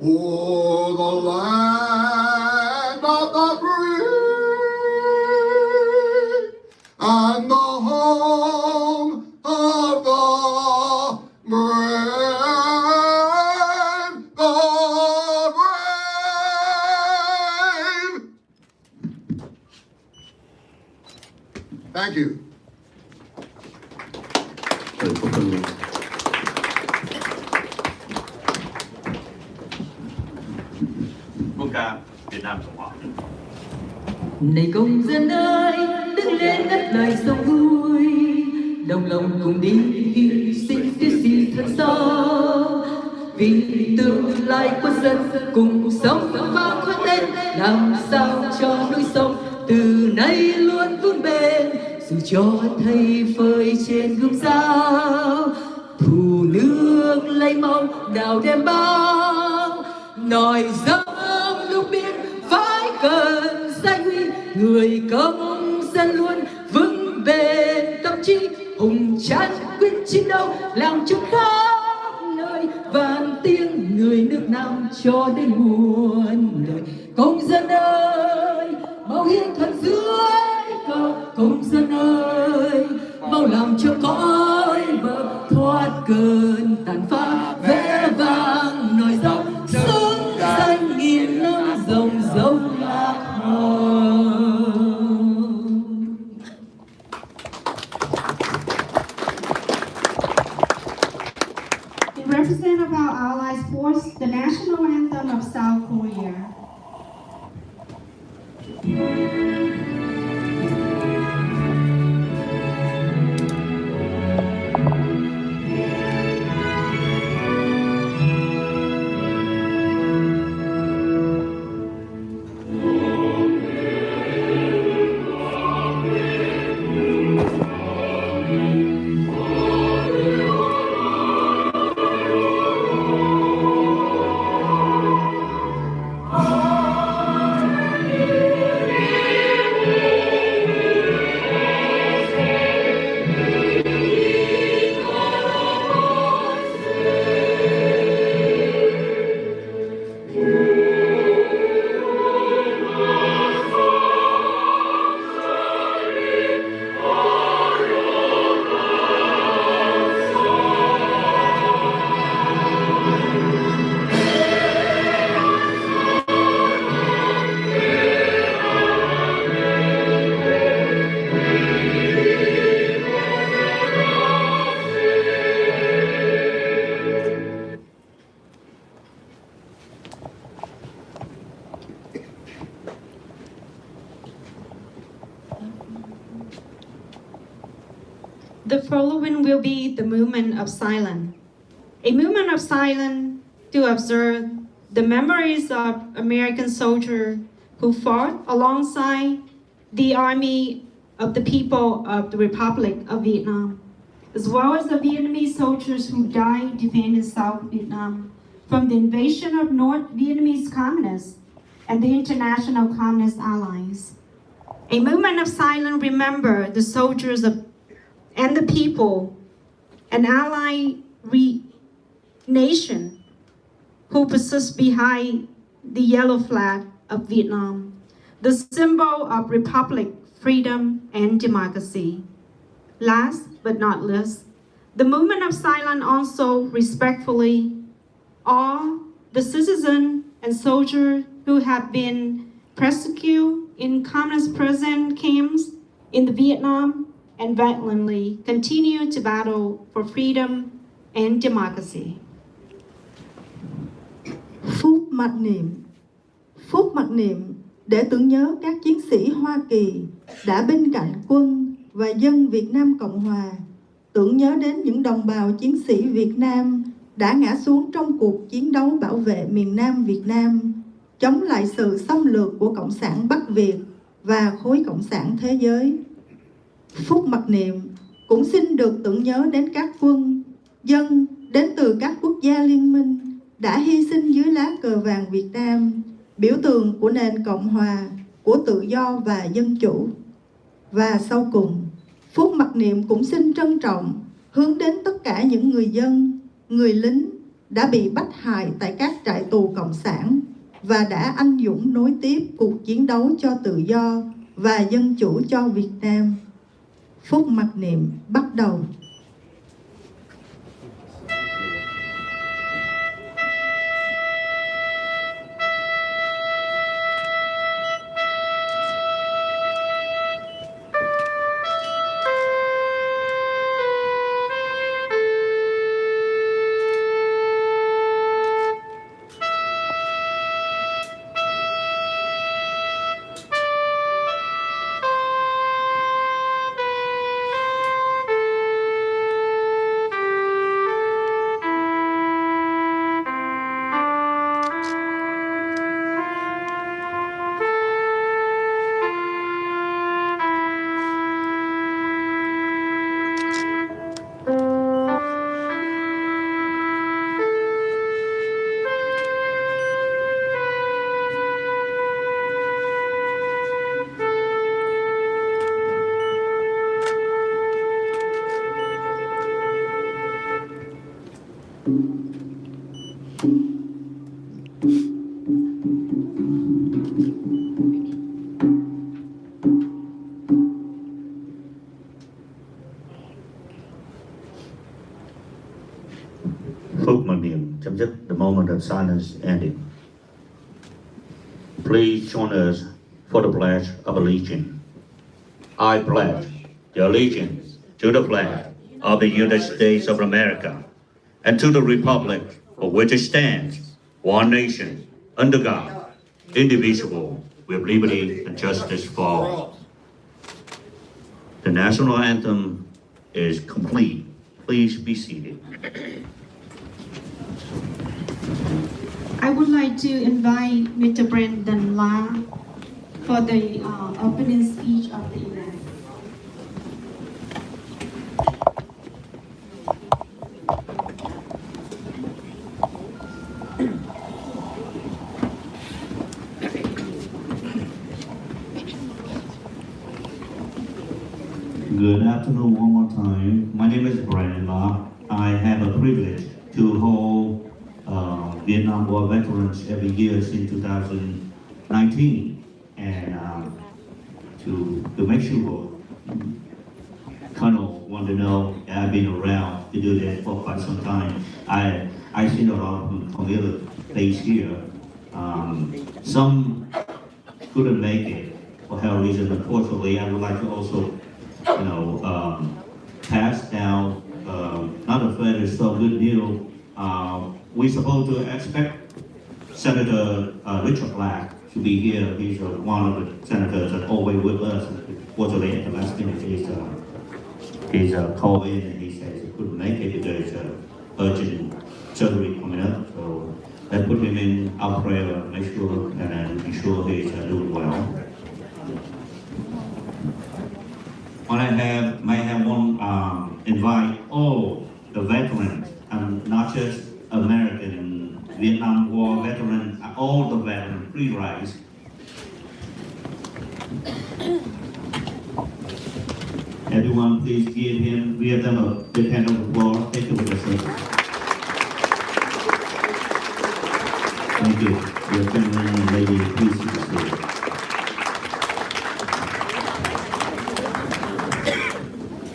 o'er the land of the free and the home of the brave, the brave. Thank you. Quốc ca Việt Nam Cộng hòa. Này công dân ơi, đứng lên đáp lời sông vui, đồng lòng cùng đi hy sinh tiếc gì thật sâu, vì tương lai quân dân cùng sống và khói tên, làm sao cho núi sông từ nay luôn vững bền, dù cho thầy phơi trên gươm dao, thù nước lấy máu đào đem bao, nòi dâng lúc biên phải cần danh huy, người công dân luôn vững bền tâm trí, hùng tráng quyết chiến đấu làm cho khắp nơi vang tiếng người nước Nam cho đến muôn đời. Công dân ơi, mau hiến thân dưới cờ, công dân ơi, mau làm cho cõi bờ thoát cơn tàn phá, vẽ vang nòi dòng xứng danh nghìn năm dòng dông lạc hồng. In representative of our allies force, the national anthem of South Korea. The following will be the movement of silence. A movement of silence to observe the memories of American soldiers who fought alongside the Army of the People of the Republic of Vietnam, as well as the Vietnamese soldiers who died defending South Vietnam from the invasion of North Vietnamese communists and the international communist allies. A movement of silence remember the soldiers and the people an allied nation who persists behind the yellow flag of Vietnam, the symbol of republic, freedom, and democracy. Last but not least, the movement of silence also respectfully all the citizens and soldiers who have been persecuted in communist prison camps in the Vietnam and valiantly continue to battle for freedom and democracy. Phút mặc niệm. Phút mặc niệm để tưởng nhớ các chiến sĩ Hoa Kỳ đã bên cạnh quân và dân Việt Nam Cộng Hòa, tưởng nhớ đến những đồng bào chiến sĩ Việt Nam đã ngã xuống trong cuộc chiến đấu bảo vệ miền Nam Việt Nam, chống lại sự xâm lược của Cộng sản Bắc Việt và khối Cộng sản thế giới. Phút mặc niệm cũng xin được tưởng nhớ đến các quân, dân đến từ các quốc gia liên minh đã hy sinh dưới lá cờ vàng Việt Nam, biểu tượng của nền Cộng hòa, của tự do và dân chủ. Và sau cùng, phút mặc niệm cũng xin trân trọng hướng đến tất cả những người dân, người lính đã bị bắt hại tại các trại tù Cộng sản và đã anh dũng nối tiếp cuộc chiến đấu cho tự do và dân chủ cho Việt Nam. Phút mặc niệm bắt đầu. Phút mặc niệm chấm dứt. The moment of silence ended. Please join us for the pledge of allegiance. I pledge the allegiance to the flag of the United States of America and to the republic for which it stands, one nation, under God, indivisible, with liberty and justice for all. The national anthem is complete. Please be seated. I would like to invite Mr. Brandon La for the opening speech of the event. Good afternoon one more time. My name is Brandon La. I have a privilege to hold Vietnam War veterans every year since 2019, and to make sure Colonel want to know that I've been around to do that for quite some time. I seen a lot of familiar faces here. Some couldn't make it for health reasons. Unfortunately, I would like to also, pass down not a very so good news. We're supposed to expect Senator Richard Black to be here. He's one of the senators that always with us. Fortunately, at the last minute, he's called in and he says he couldn't make it because urgent surgery coming up. So that put him in our prayer, make sure and be sure he's doing well. What I have one invite all the veterans, and not just American Vietnam War veterans, all the veterans, free rights. Everyone, please give him give them a big hand of applause. Thank you for the service. Thank you. Your gentlemen and lady, please be seated.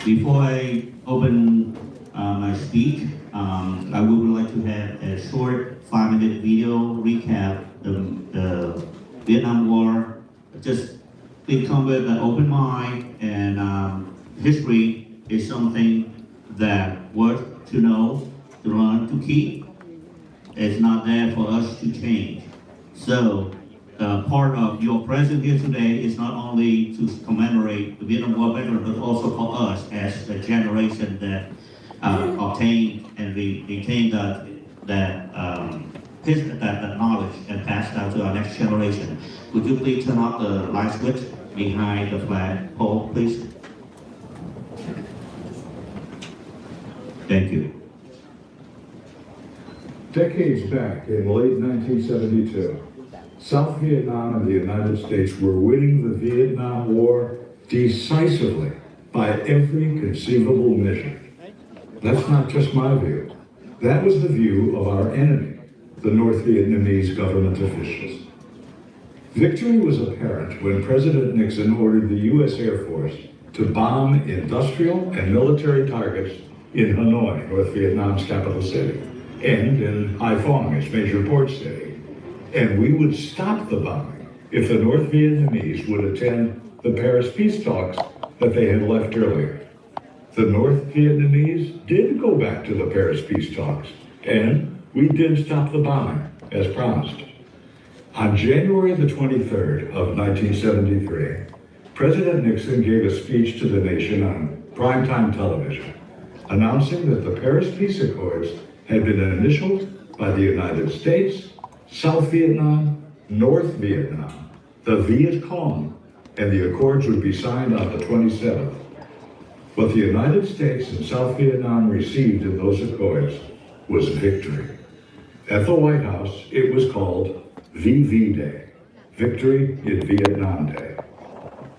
Before I open my speech, I would like to have a short 5-minute video recap the Vietnam War. Just please come with an open mind, and history is something that worth to know, to learn, to keep. It's not there for us to change. So part of your presence here today is not only to commemorate the Vietnam War veterans, but also for us as a generation that obtained and retained that knowledge and passed down to our next generation. Would you please turn off the light switch behind the flag pole, please? Thank you. Decades back, in late 1972, South Vietnam and the United States were winning the Vietnam War decisively by every conceivable measure. That's not just my view. That was the view of our enemy, the North Vietnamese government officials. Victory was apparent when President Nixon ordered the U.S. Air Force to bomb industrial and military targets in Hanoi, North Vietnam's capital city, and in Haiphong, its major port city. And we would stop the bombing if the North Vietnamese would attend the Paris peace talks that they had left earlier. The North Vietnamese did go back to the Paris peace talks, and we did stop the bombing, as promised. On January the 23rd of 1973, President Nixon gave a speech to the nation on primetime television, announcing that the Paris Peace Accords had been initialed by the United States, South Vietnam, North Vietnam, the Viet Cong, and the accords would be signed on the 27th. What the United States and South Vietnam received in those accords was victory. At the White House, it was called VV Day, Victory in Vietnam Day.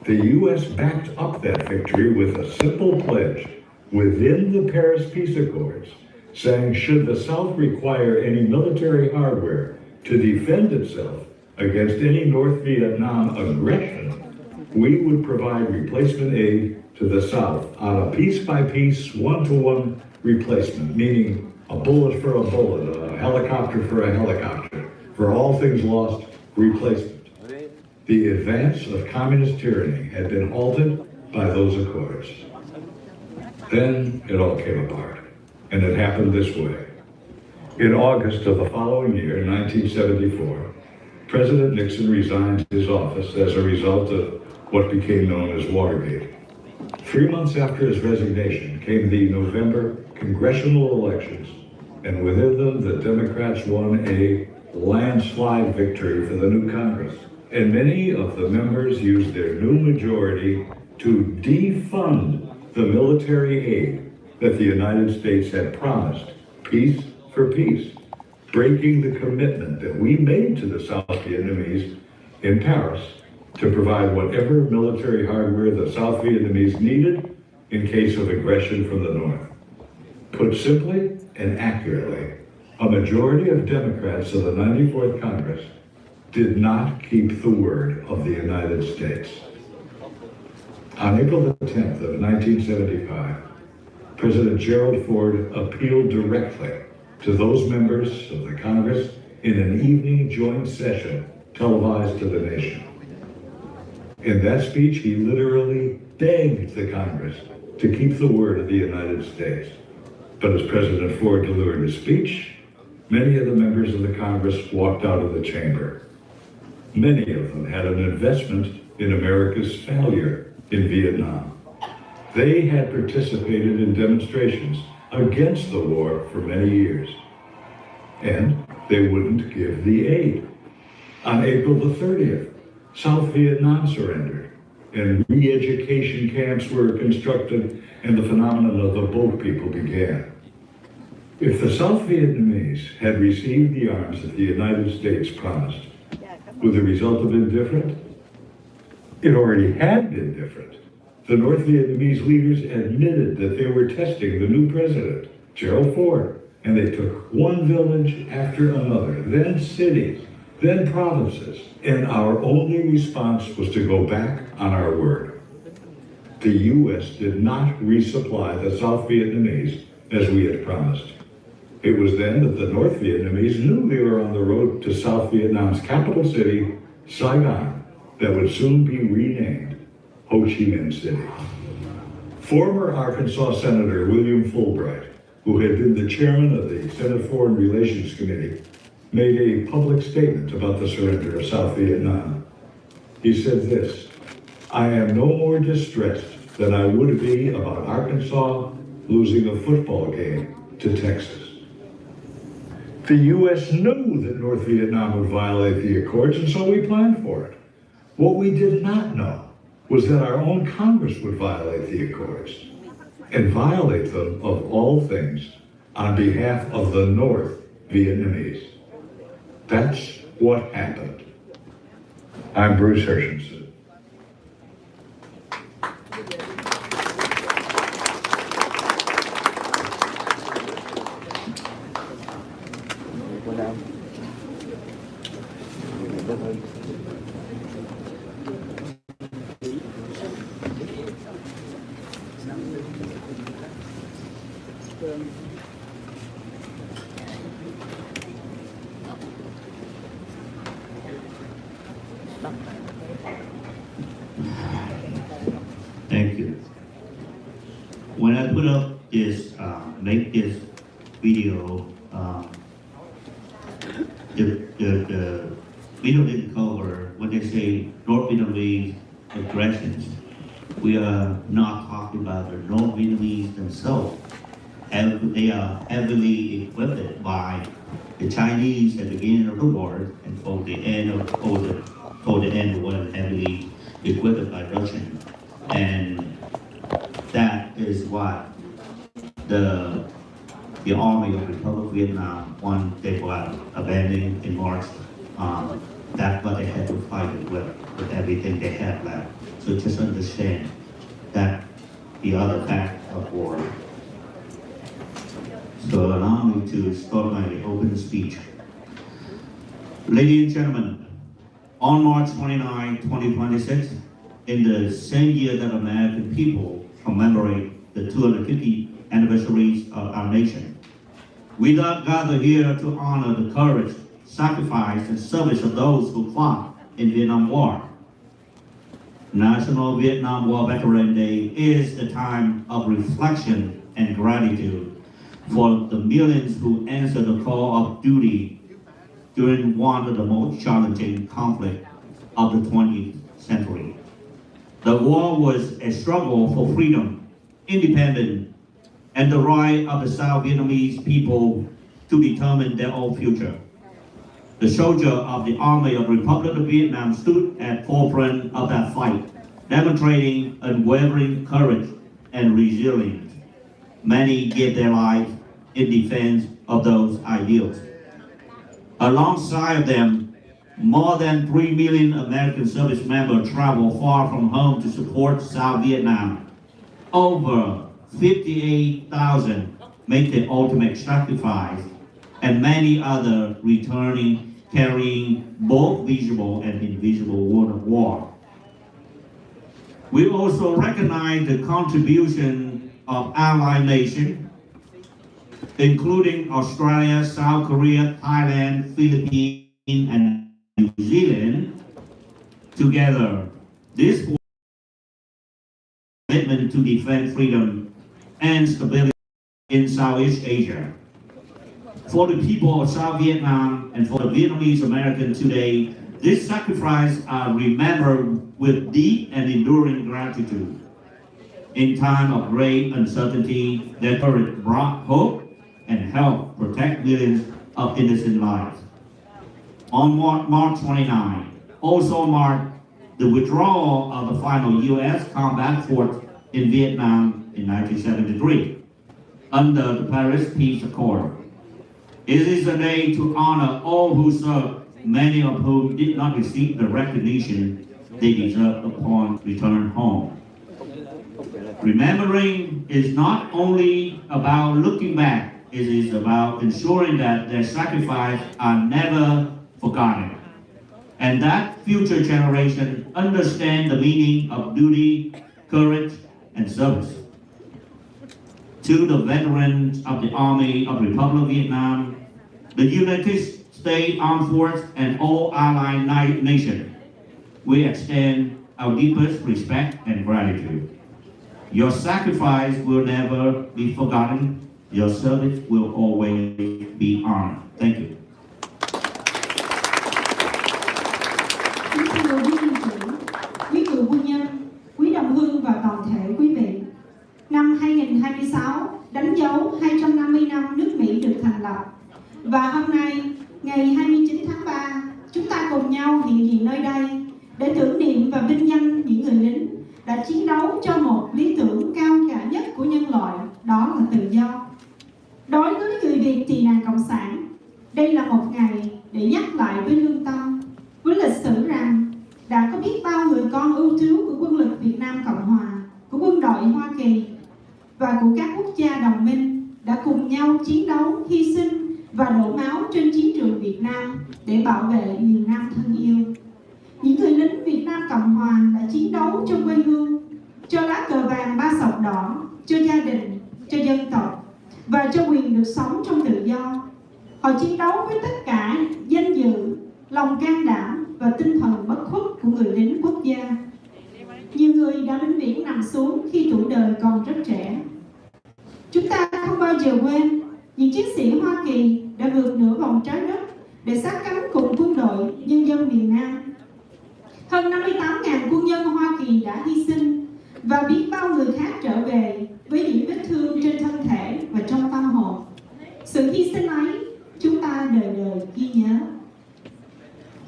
The U.S. backed up that victory with a simple pledge within the Paris Peace Accords, saying should the South require any military hardware to defend itself against any North Vietnam aggression, we would provide replacement aid to the South on a piece-by-piece, one-to-one replacement, meaning a bullet for a bullet, a helicopter for a helicopter, for all things lost, replacement. The advance of communist tyranny had been halted by those accords. Then it all came apart, and it happened this way. In August of the following year, 1974, President Nixon resigned his office as a result of what became known as Watergate. 3 months after his resignation came the November congressional elections, and within them, the Democrats won a landslide victory for the new Congress. And many of the members used their new majority to defund the military aid that the United States had promised, peace for peace, breaking the commitment that we made to the South Vietnamese in Paris to provide whatever military hardware the South Vietnamese needed in case of aggression from the North. Put simply and accurately, a majority of Democrats of the 94th Congress did not keep the word of the United States. On April the 10th of 1975, President Gerald Ford appealed directly to those members of the Congress in an evening joint session televised to the nation. In that speech, he literally begged the Congress to keep the word of the United States. But as President Ford delivered his speech, many of the members of the Congress walked out of the chamber. Many of them had an investment in America's failure in Vietnam. They had participated in demonstrations against the war for many years, and they wouldn't give the aid. On April the 30th, South Vietnam surrendered, and re-education camps were constructed, and the phenomenon of the boat people began. If the South Vietnamese had received the arms that the United States promised, would the result have been different? It already had been different. the North Vietnamese leaders admitted that they were testing the new president, Gerald Ford, and they took one village after another, then cities, then provinces, and our only response was to go back on our word. The U.S. did not resupply the South Vietnamese as we had promised. It was then that the North Vietnamese knew they were on the road to South Vietnam's capital city, Saigon, that would soon be renamed Ho Chi Minh City. Former Arkansas Senator William Fulbright, who had been the chairman of the Senate Foreign Relations Committee, made a public statement about the surrender of South Vietnam. He said this, "I am no more distressed than I would be about Arkansas losing a football game to Texas." The U.S. knew that North Vietnam would violate the accords, and so we planned for it. What we did not know was that our own Congress would violate the accords, and violate them, of all things, on behalf of the North Vietnamese. That's what happened. I'm Bruce Hershenson. Thank you. When I put up this, make this video, the video didn't cover when they say North Vietnamese aggressions. We are not talking about the North Vietnamese themselves. And they are heavily equipped by the Chinese at the beginning of the war, and toward the end was heavily equipped by Russian. And that is what the Army of the Republic of Vietnam, when they were abandoned in March, that's what they had to fight with everything they had left. So just understand that the other fact of war. So allow me to start my open speech. Ladies and gentlemen, on March 29, 2026, in the same year that American people commemorate the 250th anniversaries of our nation, we gather here to honor the courage, sacrifice, and service of those who fought in Vietnam War. National Vietnam War Veteran Day is a time of reflection and gratitude for the millions who answered the call of duty during one of the most challenging conflicts of the 20th century. The war was a struggle for freedom, independence, and the right of the South Vietnamese people to determine their own future. The soldiers of the Army of the Republic of Vietnam stood at forefront of that fight, demonstrating unwavering courage and resilience. Many gave their lives in defense of those ideals. Alongside them, more than 3 million American service members traveled far from home to support South Vietnam. Over 58,000 made the ultimate sacrifice, and many others returning carrying both visible and invisible wound of war. We also recognize the contribution of allied nations, including Australia, South Korea, Thailand, Philippines, and New Zealand. Together, this commitment to defend freedom and stability in Southeast Asia. For the people of South Vietnam and for the Vietnamese Americans today, this sacrifice are remembered with deep and enduring gratitude. In time of great uncertainty, their courage brought hope and helped protect millions of innocent lives. On March 29, also marked the withdrawal of the final U.S. combat force in Vietnam in 1973 under the Paris Peace Accord. It is a day to honor all who served, many of whom did not receive the recognition they deserved upon return home. Remembering is not only about looking back, it is about ensuring that their sacrifices are never forgotten, and that future generations understand the meaning of duty, courage, and service. To the veterans of the Army of the Republic of Vietnam, the United States Armed Forces, and all allied nations, we extend our deepest respect and gratitude. Your sacrifice will never be forgotten. Your service will always be honored. Thank you. Kính thưa quý viên trưởng, quý cựu quân nhân, quý đồng hương và toàn thể quý vị. Năm 2026 đánh dấu 250 năm nước Mỹ được thành lập. Và hôm nay, ngày 29 tháng 3, chúng ta cùng nhau hiện diện nơi đây để tưởng niệm và vinh danh những người lính đã chiến đấu cho một lý tưởng cao cả nhất của nhân loại, đó là tự do. Đối với người Việt tị nạn cộng sản, đây là một ngày để nhắc lại với lương tâm, với lịch sử rằng đã có biết bao người con ưu tú của quân lực Việt Nam Cộng Hòa, của quân đội Hoa Kỳ và của các quốc gia đồng minh đã cùng nhau chiến đấu, hy sinh và đổ máu trên chiến trường Việt Nam để bảo vệ miền Nam thân yêu. Những người lính Việt Nam Cộng Hòa đã chiến đấu cho quê hương, cho lá cờ vàng ba sọc đỏ, cho gia đình, cho dân tộc và cho quyền được sống trong tự do. Họ chiến đấu với tất cả danh dự, lòng can đảm và tinh thần bất khuất của người lính quốc gia. Nhiều người đã vĩnh viễn nằm xuống khi tuổi đời còn rất trẻ. Chúng ta không bao giờ quên những chiến sĩ Hoa Kỳ đã vượt nửa vòng trái đất để sát cánh cùng quân đội nhân dân miền Nam. Hơn 58.000 quân nhân Hoa Kỳ đã hy sinh và biết bao người khác trở về với những vết thương trên thân thể và trong tâm hồn. Sự hy sinh ấy chúng ta đời đời ghi nhớ.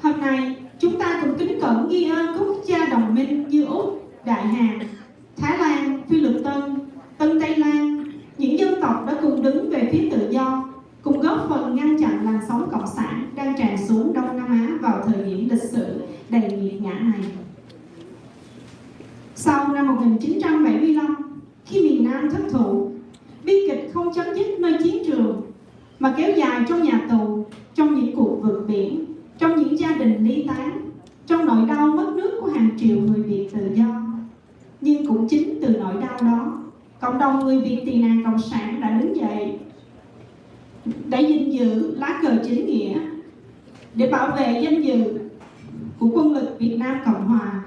Hôm nay chúng ta cùng kính cẩn ghi ơn các quốc gia đồng minh như Úc, Đại Hàn, Thái Lan, Phi Luật Tân, Tân Tây Lan, những dân tộc đã cùng đứng về phía tự do, cùng góp phần ngăn chặn làn sóng cộng sản đang tràn xuống Đông Nam Á vào thời điểm lịch sử đầy nghiệt ngã này. Sau năm 1975, khi miền Nam thất thủ, bi kịch không chấm dứt nơi chiến trường mà kéo dài trong nhà tù, trong những cuộc vượt biển, trong những gia đình ly tán, trong nỗi đau mất nước của hàng triệu người Việt tự do. Nhưng cũng chính từ nỗi đau đó, cộng đồng người Việt tị nạn cộng sản đã đứng dậy để gìn giữ lá cờ chính nghĩa, để bảo vệ danh dự của quân lực Việt Nam Cộng Hòa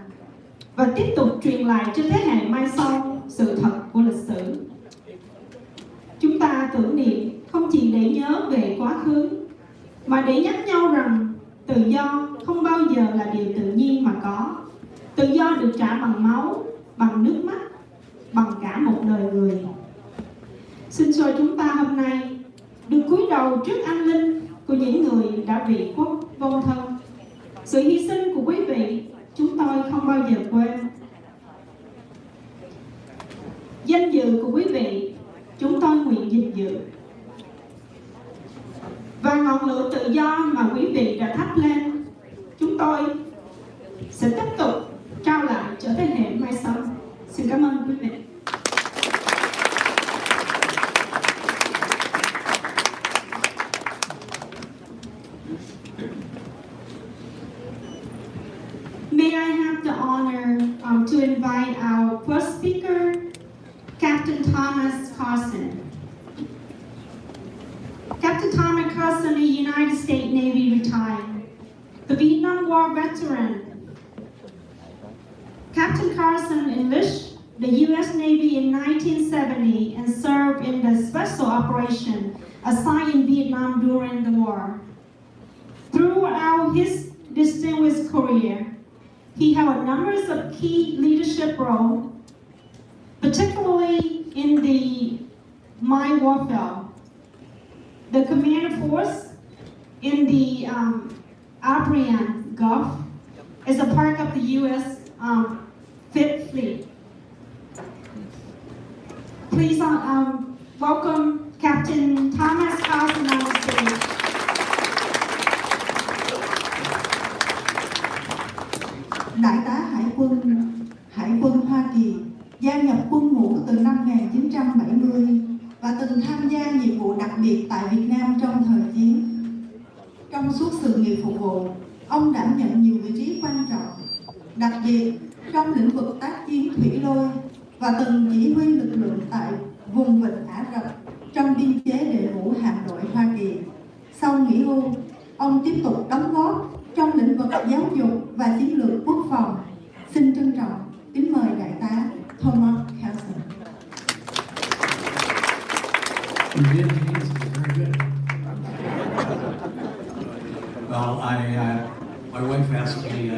và tiếp tục truyền lại cho thế hệ mai sau sự thật của lịch sử. Chúng ta tưởng niệm không chỉ để nhớ về quá khứ, mà để nhắc nhau rằng tự do không bao giờ là điều tự nhiên mà có. Tự do được trả bằng máu, bằng nước mắt, bằng cả một đời người. Xin cho chúng ta hôm nay được cúi đầu trước anh linh của những người đã vị quốc vô thân. Sự hy sinh của quý vị chúng tôi không bao giờ quên. Danh dự của quý vị chúng tôi nguyện gìn giữ. Và ngọn lửa tự do mà quý vị đã thắp lên, chúng tôi sẽ tiếp tục trao lại cho thế hệ mai sau. Xin cảm ơn quý vị. May I have the honor to invite our first speaker, Captain Thomas Carson. Captain Thomas Carson, a United States Navy retired, the Vietnam War veteran. Captain Carson enlisted the U.S. Navy in 1970 and served in the special operation assigned in Vietnam during the war. Throughout his distinguished career, he held numbers of key leadership roles, particularly in the mine warfare, the command force in the Adrian Gulf as a part of the U.S. Fifth Fleet. Please welcome Captain Thomas Carson on the stage. Đại tá Hải quân Hoa Kỳ gia nhập quân ngũ và từng tham gia nhiệm vụ đặc biệt tại Việt Nam trong thời chiến. Trong suốt sự nghiệp phục vụ, ông đảm nhận nhiều vị trí quan trọng, đặc biệt trong lĩnh vực tác chiến thủy lôi và từng chỉ huy lực lượng tại vùng Vịnh Ả Rập trong biên chế đệ ngũ hạm đội Hoa Kỳ. Sau nghỉ hưu, ông tiếp tục đóng góp trong lĩnh vực giáo dục và chiến lược quốc phòng. Xin trân trọng kính mời Đại tá Thomas Kelson. Vietnamese is very good. Well, my wife asked me,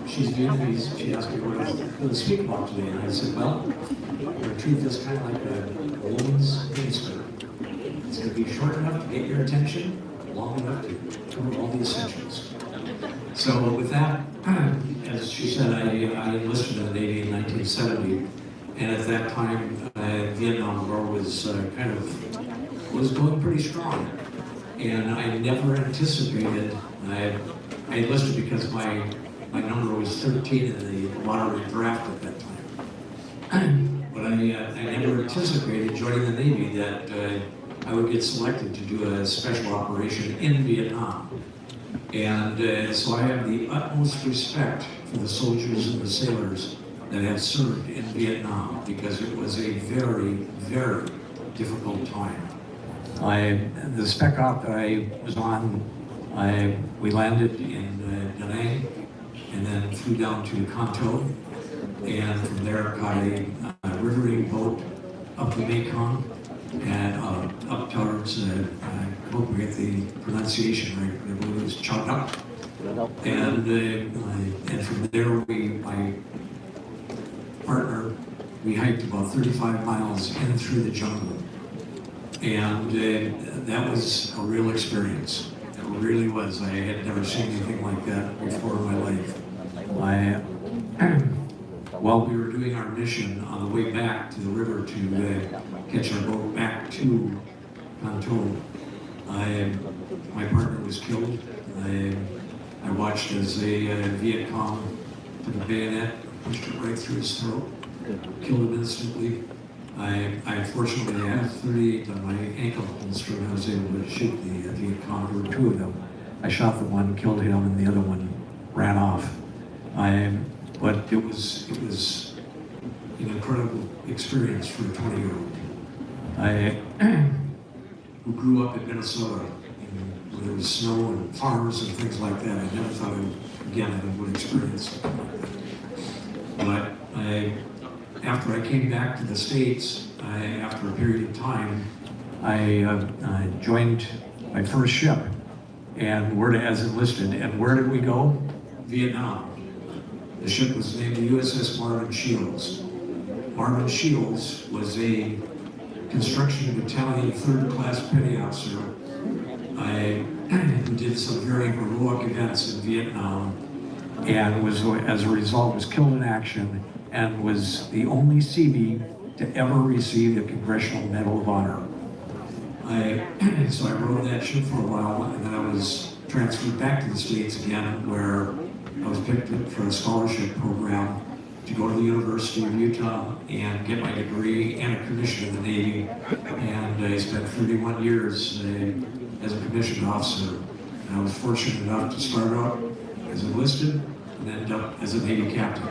she's Vietnamese, she asked me what I was going to speak about today, and I said, well, the truth is kind of like a woman's miniskirt. It's going to be short enough to get your attention, long enough to cover all the essentials. So with that, as she said, I enlisted in the Navy in 1970, and at that time, Vietnam War was was going pretty strong, and I never anticipated. I enlisted because my number was 13 in the lottery draft at that time. But I never anticipated joining the Navy that I would get selected to do a special operation in Vietnam. And so I have the utmost respect for the soldiers and the sailors that have served in Vietnam, because it was a very, very difficult time. The spec op that I was on, we landed in Da Nang and then flew down to Kanto, and from there got a rivering boat up the Mekong and up towards, I hope we get the pronunciation right, I believe it was Cha Duc. And from there, my partner, we hiked about 35 miles in through the jungle. And that was a real experience. It really was. I had never seen anything like that before in my life. While we were doing our mission on the way back to the river to catch our boat back to Kanto, my partner was killed. I watched as a Viet Cong took a bayonet, pushed it right through his throat, killed him instantly. I fortunately had 38 on my ankle holster, and I was able to shoot the Viet Cong. There were two of them. I shot the one, killed him, and the other one ran off. But it was an incredible experience for a 20-year-old. Who grew up in Minnesota, where there was snow and farms and things like that. I never thought I would experience something like that. But after I came back to the States, after a period of time, I joined my first ship, and as enlisted. And where did we go? Vietnam. The ship was named the USS Marvin Shields. Marvin Shields was a construction battalion third-class petty officer who did some very heroic events in Vietnam, and was, as a result, was killed in action, and was the only Seabee to ever receive the Congressional Medal of Honor. So I rode that ship for a while, and then I was transferred back to the States again, where I was picked up for a scholarship program to go to the University of Utah and get my degree and a commission in the Navy. And I spent 31 years as a commissioned officer. And I was fortunate enough to start out as enlisted and end up as a Navy captain.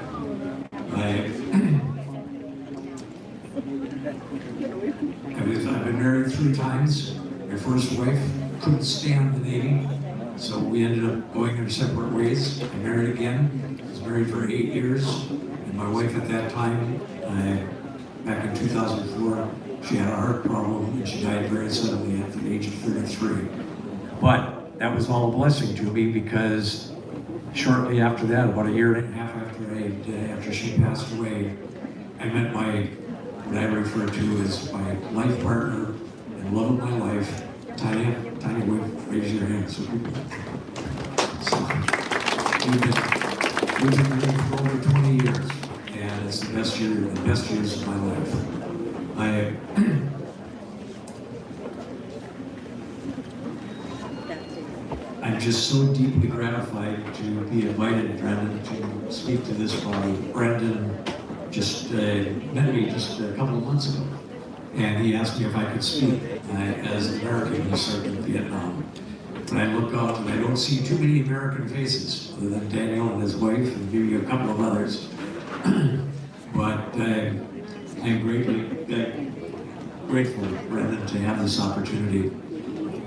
I've been married 3 times. My first wife couldn't stand the Navy, so we ended up going our separate ways. I married again. I was married for 8 years. And my wife at that time, back in 2004, she had a heart problem and she died very suddenly at the age of 33. But that was all a blessing to me, because shortly after that, about a year and a half after she passed away, I met what I refer to as my life partner and love of my life, Tanya. Tanya, raise your hand. So we've been married for over 20 years, and it's the best years of my life. I'm just so deeply gratified to be invited, Brendan, to speak to this body. Brendan just met me just a couple of months ago, and he asked me if I could speak as an American who served in Vietnam. When I look out and I don't see too many American faces, other than Daniel and his wife and maybe a couple of others. But I'm greatly grateful, Brendan, to have this opportunity.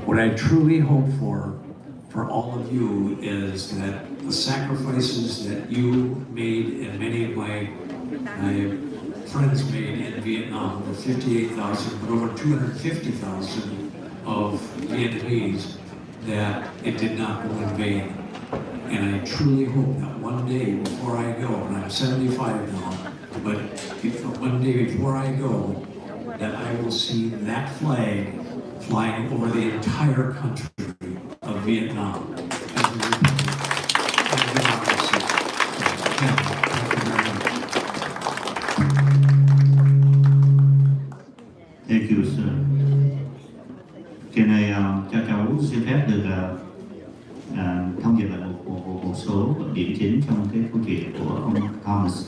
What I truly hope for all of you is that the sacrifices that you made and many of my friends made in Vietnam, the 58,000, but over 250,000 of Vietnamese, that it did not go in vain. And I truly hope that one day before I go, and I'm 75 now, but one day before I go, that I will see that flag flying over the entire country of Vietnam as a republic and democracy. Thank you very much. Thank you, sir. Kỳ này cho cháu xin phép được thông điệp lại một số điểm chính trong cái câu chuyện của ông Thomas.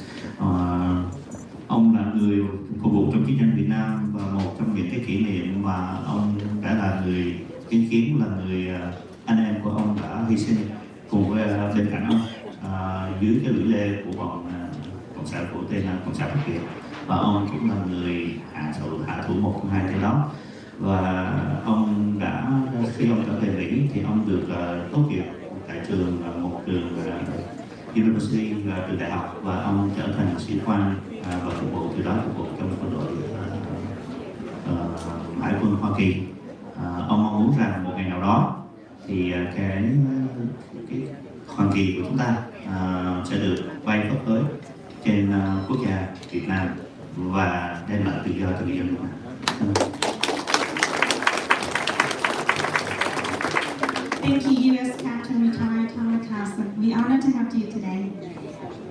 Ông là người phục vụ trong chiến tranh Việt Nam và một trong những cái kỷ niệm mà ông đã là người chứng kiến, là người anh em của ông đã hy sinh cùng với bên cạnh ông dưới cái lưỡi lê của bọn cộng sản của tên là cộng sản Bắc Việt, và ông cũng là người hạ thủ một trong hai tên đó. Và ông đã, khi ông trở về Mỹ thì ông được tốt nghiệp tại một trường university, trường đại học, và ông trở thành sĩ quan và phục vụ từ đó phục vụ trong quân đội Hải quân Hoa Kỳ. Ông mong muốn rằng một ngày nào đó thì cái Hoàng kỳ của chúng ta sẽ được bay phấp phới trên quốc gia Việt Nam và đem lại tự do cho người dân của mình. Thank you, U.S. Captain Retired Thomas Carson. We honored to have you today.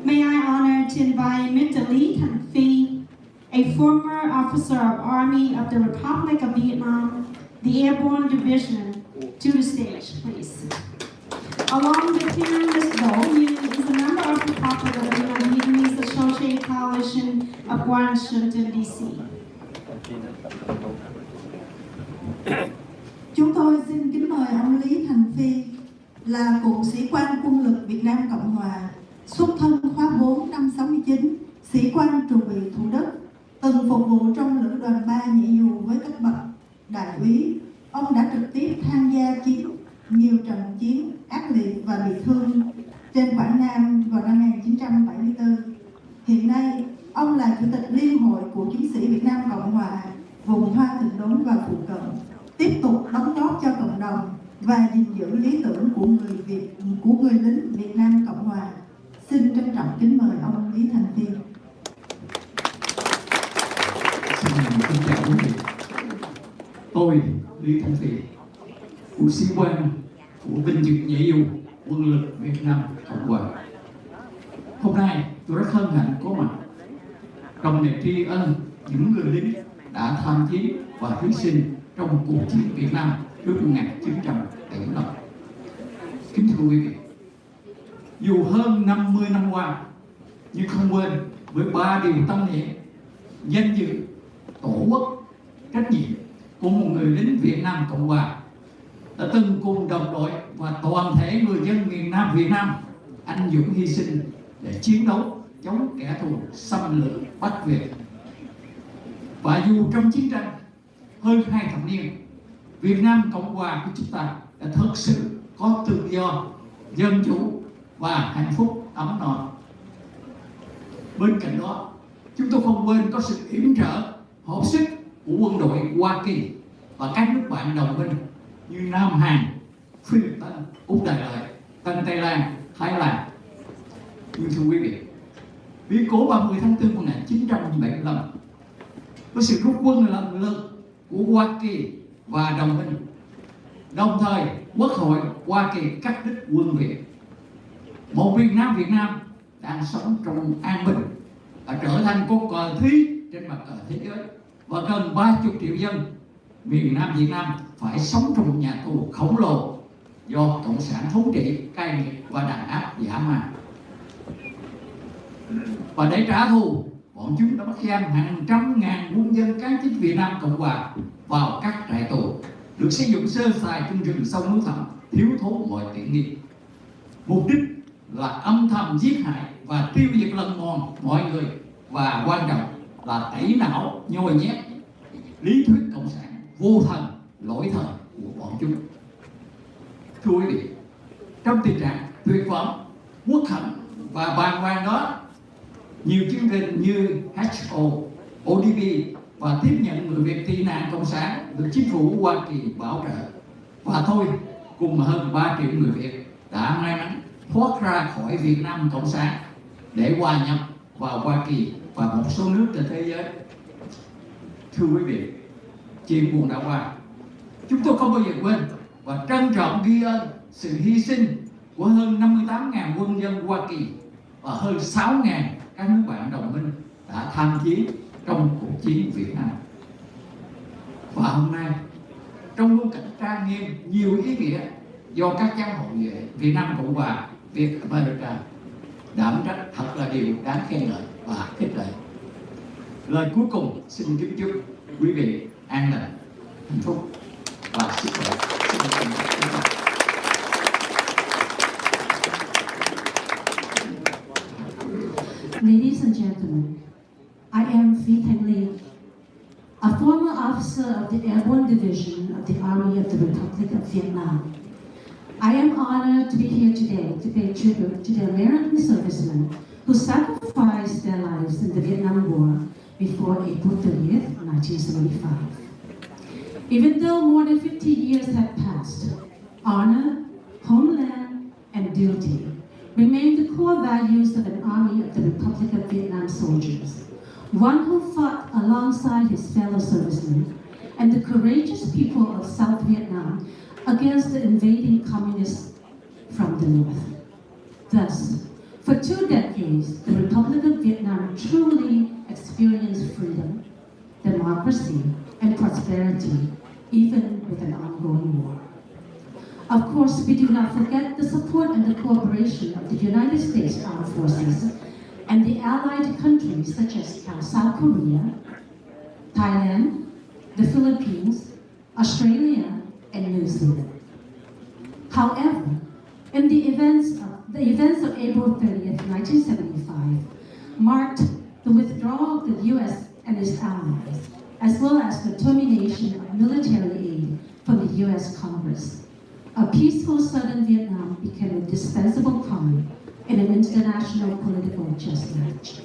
May I honor to invite Mr. Lee Thanh Phi, a former officer of Army of the Republic of Vietnam, the Airborne Division, to the stage, please. Along with him, Ms. Đỗ Như is a member of the Republic of Vietnamese Associated Coalition of Washington, D.C. Chúng tôi xin kính mời ông Lý Thành Phi, là cựu sĩ quan quân lực Việt Nam Cộng Hòa, xuất thân khóa 4 năm 69, sĩ quan trường bị Thủ Đức, từng phục vụ trong lữ đoàn 3 nhảy dù với cấp bậc đại úy. Ông đã trực tiếp tham gia chiến nhiều trận chiến ác liệt và bị thương trên Quảng Nam vào năm 1974. Hiện nay, ông là Chủ tịch Liên hội của chiến sĩ Việt Nam Cộng Hòa, vùng Hoa Thịnh Đốn và phụ cận, tiếp tục đóng góp cho cộng đồng và gìn giữ lý tưởng của người lính Việt Nam Cộng Hòa. Xin trân trọng kính mời ông Lý Thành Phi. Xin chào quý vị. Tôi Lý Thanh Phi, cựu sĩ quan của binh chủng nhảy dù quân lực Việt Nam Cộng Hòa. Hôm nay tôi rất hân hạnh có mặt trong lễ tri ân những người lính đã tham chiến và hy sinh trong cuộc chiến Việt Nam trước 1975. Kính thưa quý vị, dù hơn 50 năm qua, nhưng không quên với 3 điều tâm niệm: danh dự, tổ quốc, trách nhiệm của một người lính Việt Nam Cộng Hòa đã từng cùng đồng đội và toàn thể người dân miền Nam Việt Nam anh dũng hy sinh để chiến đấu chống kẻ thù xâm lược Bắc Việt. Và dù trong chiến tranh hơn 2 thập niên, Việt Nam Cộng Hòa của chúng ta đã thực sự có tự do, dân chủ và hạnh phúc ấm no. Bên cạnh đó, chúng tôi không quên có sự yểm trợ, hợp sức của quân đội Hoa Kỳ và các nước bạn đồng minh như Nam Hàn, Philippines, Úc Đại Lợi, Tân Tây Lan, Thái Lan. Nhưng thưa quý vị, biến cố 30 tháng 4 năm 1975 với sự rút quân lần lượt của Hoa Kỳ và đồng minh, đồng thời Quốc hội Hoa Kỳ cắt đứt quân Việt, một Việt Nam đang sống trong an bình đã trở thành con cờ thí trên mặt cờ thế giới, và gần 30 triệu dân miền Nam Việt Nam phải sống trong một nhà tù khổng lồ do cộng sản thống trị, cai nghiệt và đàn áp dã man. Và để trả thù, bọn chúng đã bắt giam hàng trăm ngàn quân dân kháng chính Việt Nam Cộng Hòa vào các trại tù, được sử dụng sơ sài trong rừng sâu núi thẳm, thiếu thốn mọi tiện nghi. Mục đích là âm thầm giết hại và tiêu diệt lần mòn mọi người, và quan trọng là tẩy não nhồi nhét lý thuyết cộng sản vô thần lỗi thời của bọn chúng. Thưa quý vị, trong tình trạng tuyệt vọng, uất hận và bàng hoàng đó, nhiều chương trình như HO, ODP và tiếp nhận người Việt tị nạn cộng sản được chính phủ Hoa Kỳ bảo trợ, và tôi cùng hơn 3 triệu người Việt đã may mắn thoát ra khỏi Việt Nam cộng sản để hòa nhập vào Hoa Kỳ và một số nước trên thế giới. Thưa quý vị, chuyện buồn đã qua, chúng tôi không bao giờ quên và trân trọng ghi ơn sự hy sinh của hơn 58.000 quân dân Hoa Kỳ và hơn 6.000 các nước bạn đồng minh đã tham chiến trong cuộc chiến Việt Nam. Và hôm nay, trong bối cảnh trang nghiêm nhiều ý nghĩa do các cháu hậu vệ Việt Nam Cộng Hòa, Việt America đảm trách, thật là điều đáng khen ngợi và khích lệ. Lời cuối cùng xin kính chúc quý vị an lành, hạnh phúc và sức khỏe. Ladies and gentlemen, I am VietNam Lee, a former officer of the Airborne Division of the Army of the Republic of Vietnam. I am honored to be here today to pay tribute to the American servicemen who sacrificed their lives in the Vietnam War before April 30th, 1975. Even though more than 50 years have passed, honor, homeland, and duty remain the core values of an Army of the Republic of Vietnam soldiers, one who fought alongside his fellow servicemen and the courageous people of South Vietnam against the invading communists from the north. Thus, for 2 decades, the Republic of Vietnam truly experienced freedom, democracy, and prosperity, even with an ongoing war. Of course, we do not forget the support and the cooperation of the United States Armed Forces and the allied countries such as South Korea, Thailand, the Philippines, Australia, and New Zealand. However, in the events of April 30th, 1975, marked the withdrawal of the U.S. and its allies, as well as the termination of military aid from the U.S. Congress. A peaceful southern Vietnam became a dispensable pawn in an international political chess match.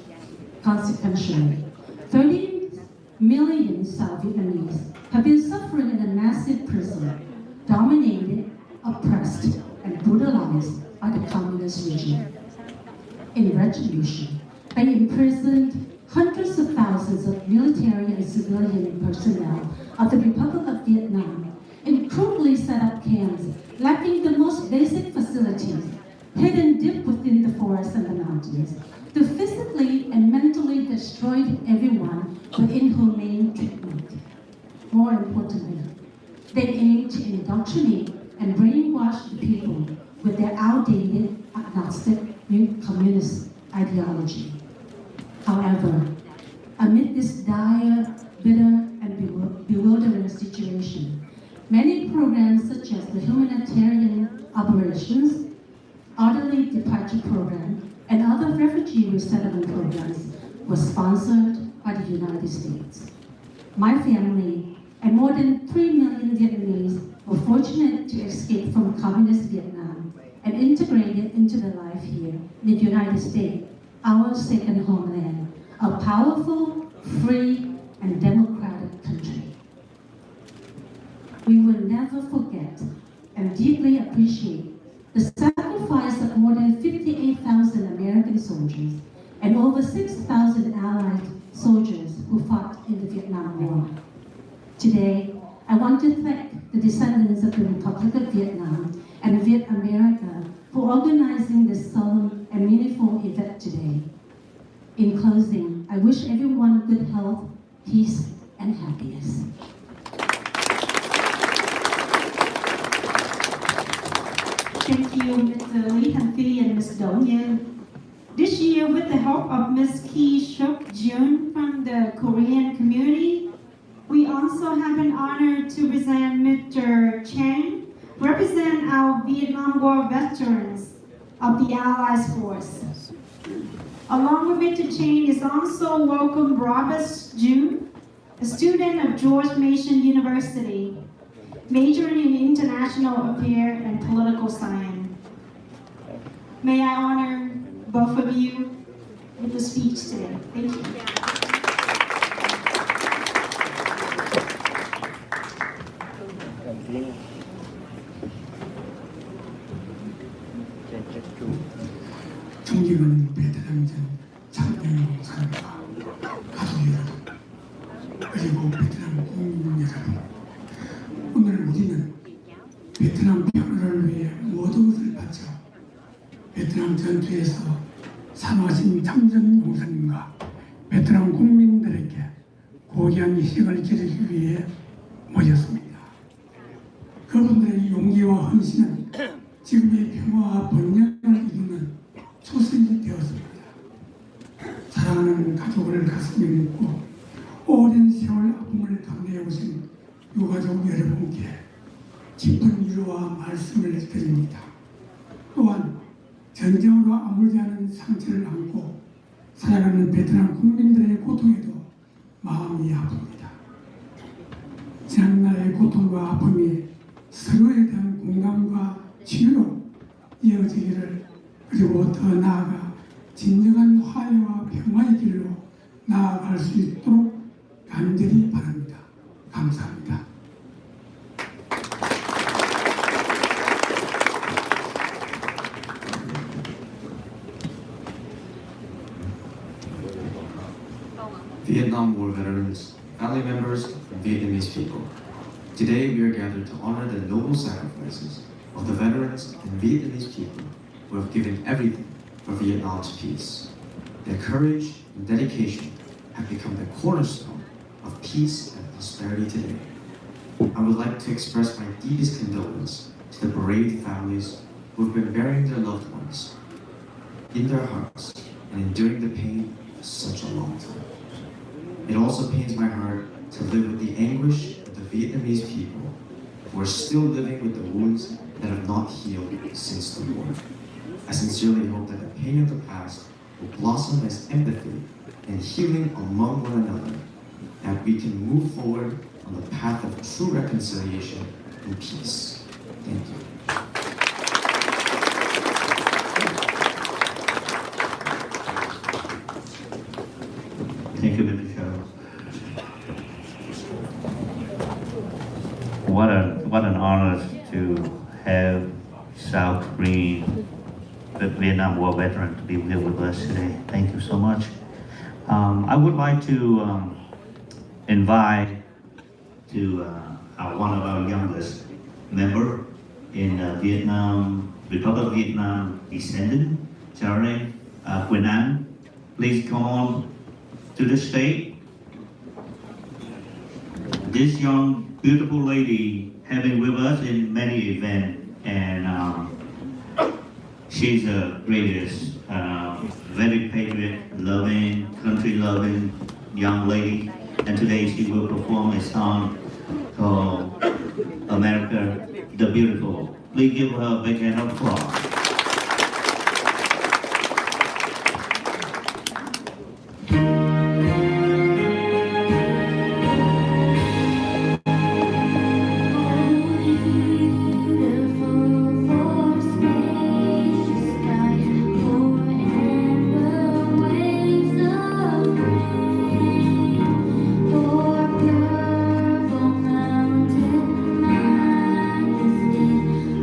Consequently, 30 million South Vietnamese have been suffering in a massive prison, dominated, oppressed, and brutalized by the communist regime. In retribution, they imprisoned hundreds of thousands of military and civilian personnel of the Republic of Vietnam in crudely set up camps lacking the most basic facilities, hidden deep within the forests and the mountains, to physically and mentally destroy everyone with inhumane treatment. More importantly, they aim to indoctrinate and brainwash the people with their outdated, agnostic, communist ideology. However, amid this dire, bitter, and bewildering situation, many programs such as the humanitarian operations, orderly departure program, and other refugee resettlement programs were sponsored by the United States. My family and more than 3 million Vietnamese were fortunate to escape from communist Vietnam and integrated into the life here in the United States, our second homeland, a powerful, free, and democratic country. We will never forget and deeply appreciate the sacrifice of more than 58,000 American soldiers and over 6,000 Allied soldiers who fought in the Vietnam War. Today, I want to thank the descendants of the Republic of Vietnam and Viet America for organizing this solemn and meaningful event today. In closing, I wish everyone good health, peace, and happiness. Thank you, Mr. Lee Thanh Phi and Ms. Đỗ Như. This year, with the help of Ms. Kee Shuk Jun from the Korean community. We also have an honor to present Mr. Chen, represent our Vietnam War veterans of the Allies Force. Along with Mr. Chen is also welcome Robert Jun, a student of George Mason University, majoring in international affairs and political science. May I honor both of you with the speech today. Thank you. 존경하는 베트남전 장병사님과 가족 여러분, 그리고 베트남 국민 여러분, 오늘 우리는 베트남 평화를 위해 모든 것을 바쳐 베트남 전투에서 사망하신 참전 용사님과 베트남 국민들에게 고귀한 희생을 기리기 위해 모였습니다. 그분들의 용기와 헌신은 지금의 평화와 번영을 이루는 초석이 되었습니다. 사랑하는 가족을 가슴에 묻고 오랜 세월 아픔을 감내해 오신 유가족 여러분께 깊은 위로와 말씀을 드립니다. 또한 전쟁으로 아물지 않은 상처를 안고 살아가는 베트남 국민들의 고통에도 마음이 아픕니다. 지난날의 고통과 아픔이 서로에 대한 공감과 치유로 이어지기를, 그리고 더 나아가 진정한 화해와 평화의 길로 나아갈 수 있도록 간절히 바랍니다. 감사합니다. Vietnam War veterans, family members, and Vietnamese people. Today we are gathered to honor the noble sacrifices of the veterans and Vietnamese people who have given everything for Vietnam's peace. Their courage and dedication have become the cornerstone of peace and prosperity today. I would like to express my deepest condolence to the bereaved families who have been burying their loved ones in their hearts and enduring the pain for such a long time. It also pains my heart to live with the anguish of the Vietnamese people who are still living with the wounds that have not healed since the war. I sincerely hope that the pain of the past will blossom as empathy and healing among one another, that we can move forward on the path of true reconciliation and peace. Thank you. Thank you, Mr. Cheryl. What an honor to have South Korean Vietnam War veteran to be here with us today. Thank you so much. I would like to invite to one of our youngest member in Vietnam, Republic of Vietnam descendant, Charlie Quỳnh Anh. Please come on to the stage. This young, beautiful lady has been with us in many events, and she's the greatest, very patriot, loving, country loving young lady. And today she will perform a song called America the Beautiful. Please give her a big hand of applause.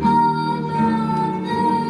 Above the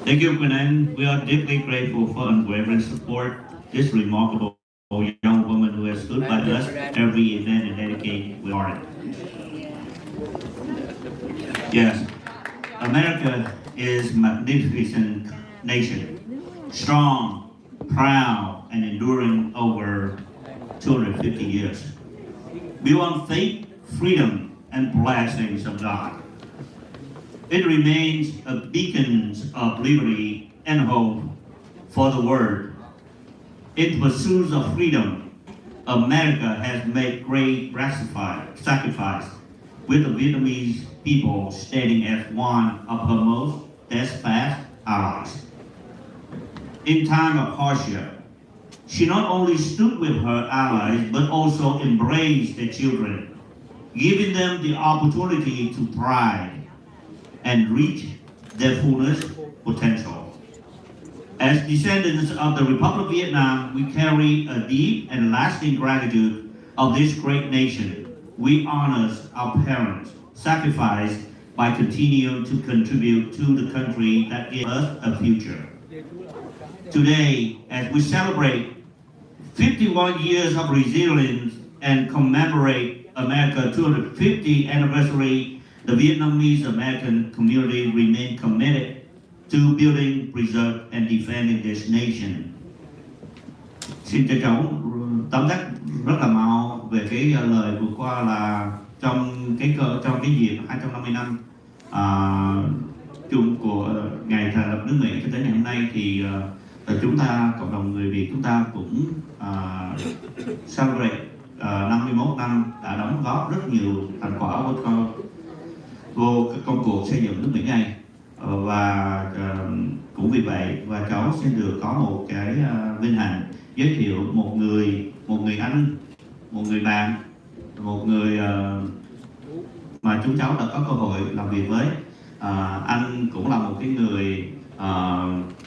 Thank you, Quinn. We are deeply grateful for unwavering support. This remarkable young woman who has stood by us every event and dedicated with heart. Yes, America is a magnificent nation, strong, proud, and enduring over 250 years. Built on faith, freedom, and blessings of God. It remains a beacon of liberty and hope for the world. In pursuit of freedom, America has made great sacrifice, with the Vietnamese people standing as one of her most steadfast allies. In time of hardship, she not only stood with her allies, but also embraced their children, giving them the opportunity to thrive and reach their fullest potential. As descendants of the Republic of Vietnam, we carry a deep and lasting gratitude of this great nation. We honor our parents' sacrifice by continuing to contribute to the country that gave us a future. Today, as we celebrate 51 years of resilience and commemorate America's 250th anniversary, the Vietnamese American community remain committed to building, preserve, and defending this nation. Xin chào cháu, tóm tắt rất là mau về cái lời vừa qua là trong cái dịp 250 năm chung của ngày thành lập nước Mỹ cho tới ngày hôm nay thì chúng ta, cộng đồng người Việt chúng ta cũng celebrate 51 năm đã đóng góp rất nhiều thành quả vô công cuộc xây dựng nước Mỹ này. Và cũng vì vậy và cháu xin được có một cái vinh hạnh giới thiệu một người anh, một người bạn, một người mà chúng cháu đã có cơ hội làm việc với. Anh cũng là một cái người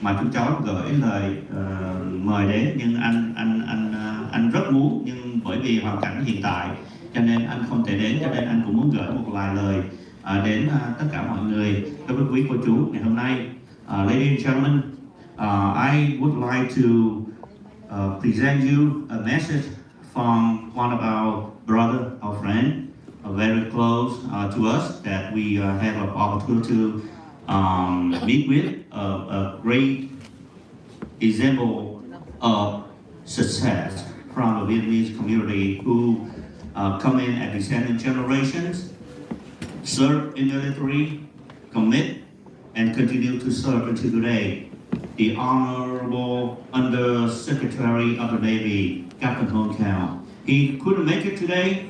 mà chúng cháu gửi lời mời đến, nhưng anh rất muốn, nhưng bởi vì hoàn cảnh hiện tại cho nên anh không thể đến, cho nên anh cũng muốn gửi một vài lời đến tất cả mọi người, các quý cô chú ngày hôm nay. Ladies and gentlemen, I would like to present you a message from one of our brother, our friend, very close to us that we have an opportunity to meet with, a great example of success from the Vietnamese community who come in at descendant generations, serve in the military, commit, and continue to serve until today. The Honorable Under Secretary of the Navy, Captain Hong Cao. He couldn't make it today,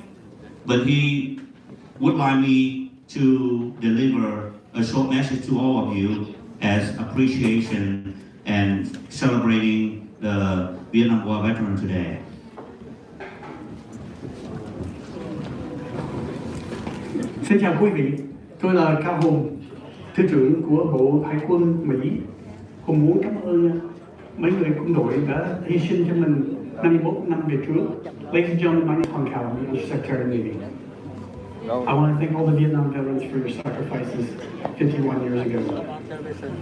but he would like me to deliver a short message to all of you as appreciation and celebrating the Vietnam War veteran today. Xin chào quý vị, tôi là Cao Hùng, Thứ trưởng của Bộ Hải quân Mỹ. Hùng muốn cảm ơn mấy người quân đội đã hy sinh cho mình 51 năm về trước. Ladies and gentlemen, my name is Hong Cao, I'm the Secretary of the Navy. I want to thank all the Vietnam veterans for your sacrifices 51 years ago.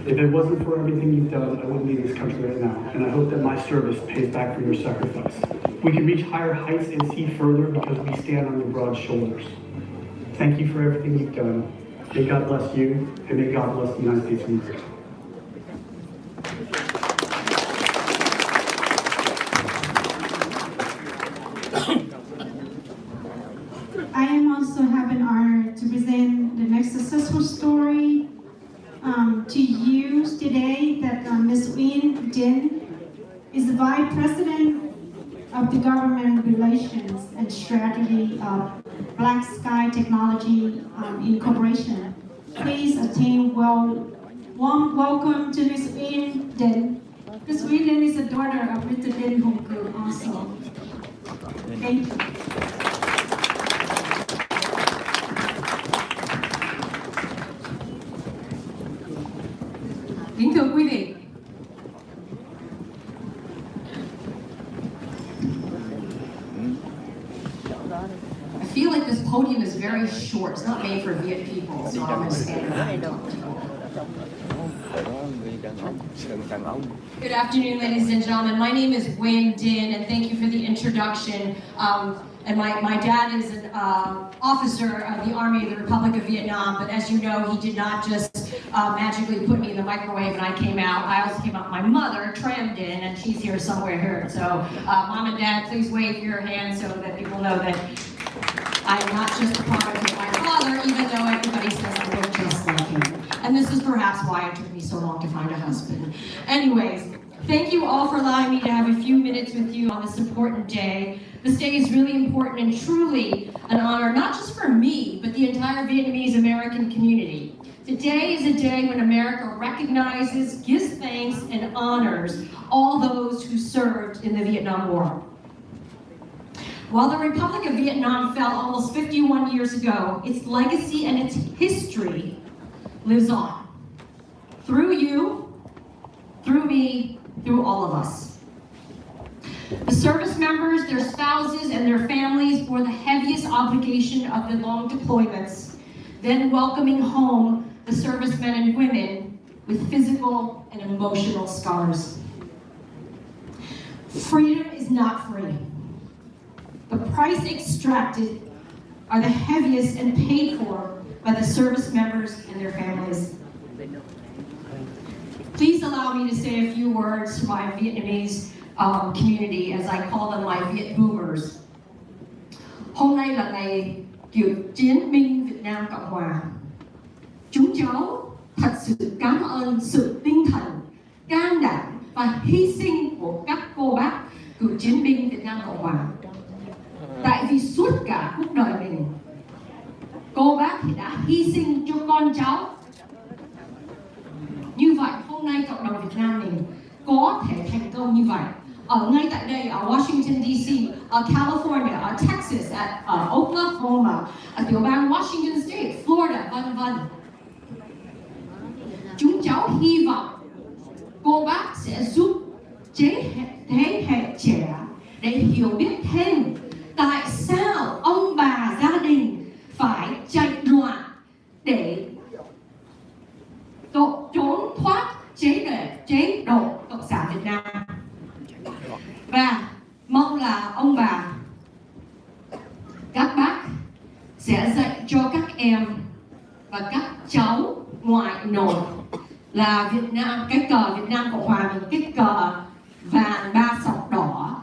If it wasn't for everything you've done, I wouldn't be in this country right now, and I hope that my service pays back for your sacrifice. We can reach higher heights and see further because we stand on your broad shoulders. Thank you for everything you've done. May God bless you, and may God bless the United States of America. I am also have an honor to present the next successful story to you today that Ms. Uyên Dinh is the Vice President of the Government Relations and Strategy of Black Sky Technology Incorporation. Please attain warm welcome to Ms. Uyên Dinh. Ms. Uyên Dinh is the daughter of Mr. Dinh Hùng Cự also. Thank you. Kính thưa quý vị, I feel like this podium is very short. It's not made for Viet people, so I'm going to stand around and talk to you. Good afternoon, ladies and gentlemen. My name is Wayne Din, and thank you for the introduction. And my dad is an officer of the Army of the Republic of Vietnam, but as you know, he did not just magically put me in the microwave and I came out. I also came out. My mother, Tram, did, and she's here somewhere here. So, Mom and Dad, please wave your hands so that people know that I am not just a product of my father, even though everybody says I look just like him. And this is perhaps why it took me so long to find a husband. Anyways, thank you all for allowing me to have a few minutes with you on this important day. This day is really important and truly an honor, not just for me, but the entire Vietnamese American community. Today is a day when America recognizes, gives thanks, and honors all those who served in the Vietnam War. While the Republic of Vietnam fell almost 51 years ago, its legacy and its history lives on. Through you, through me, through all of us. The service members, their spouses, and their families bore the heaviest obligation of the long deployments, then welcoming home the servicemen and women with physical and emotional scars. Freedom is not free. The price extracted are the heaviest and paid for by the service members and their families. Please allow me to say a few words to my Vietnamese community, as I call them my Viet Boomers. Hôm nay là ngày Cựu chiến binh Việt Nam Cộng Hòa. Chúng cháu thật sự cảm ơn sự tinh thần, can đảm và hy sinh của các cô bác cựu chiến binh Việt Nam Cộng Hòa. Tại vì suốt cả cuộc đời mình, cô bác thì đã hy sinh cho con cháu. Như vậy, hôm nay cộng đồng Việt Nam mình có thể thành công như vậy. Ở ngay tại đây, ở Washington DC, ở California, ở Texas, ở Oklahoma, ở tiểu bang Washington State, Florida, vân vân. Chúng cháu hy vọng cô bác sẽ giúp thế hệ trẻ để hiểu biết thêm tại sao ông bà gia đình phải chạy loạn để trốn thoát chế độ Cộng sản Việt Nam. Và mong là ông bà, các bác sẽ dạy cho các em và các cháu ngoại nội là Việt Nam, cái cờ Việt Nam Cộng Hòa mình, cái cờ vàng ba sọc đỏ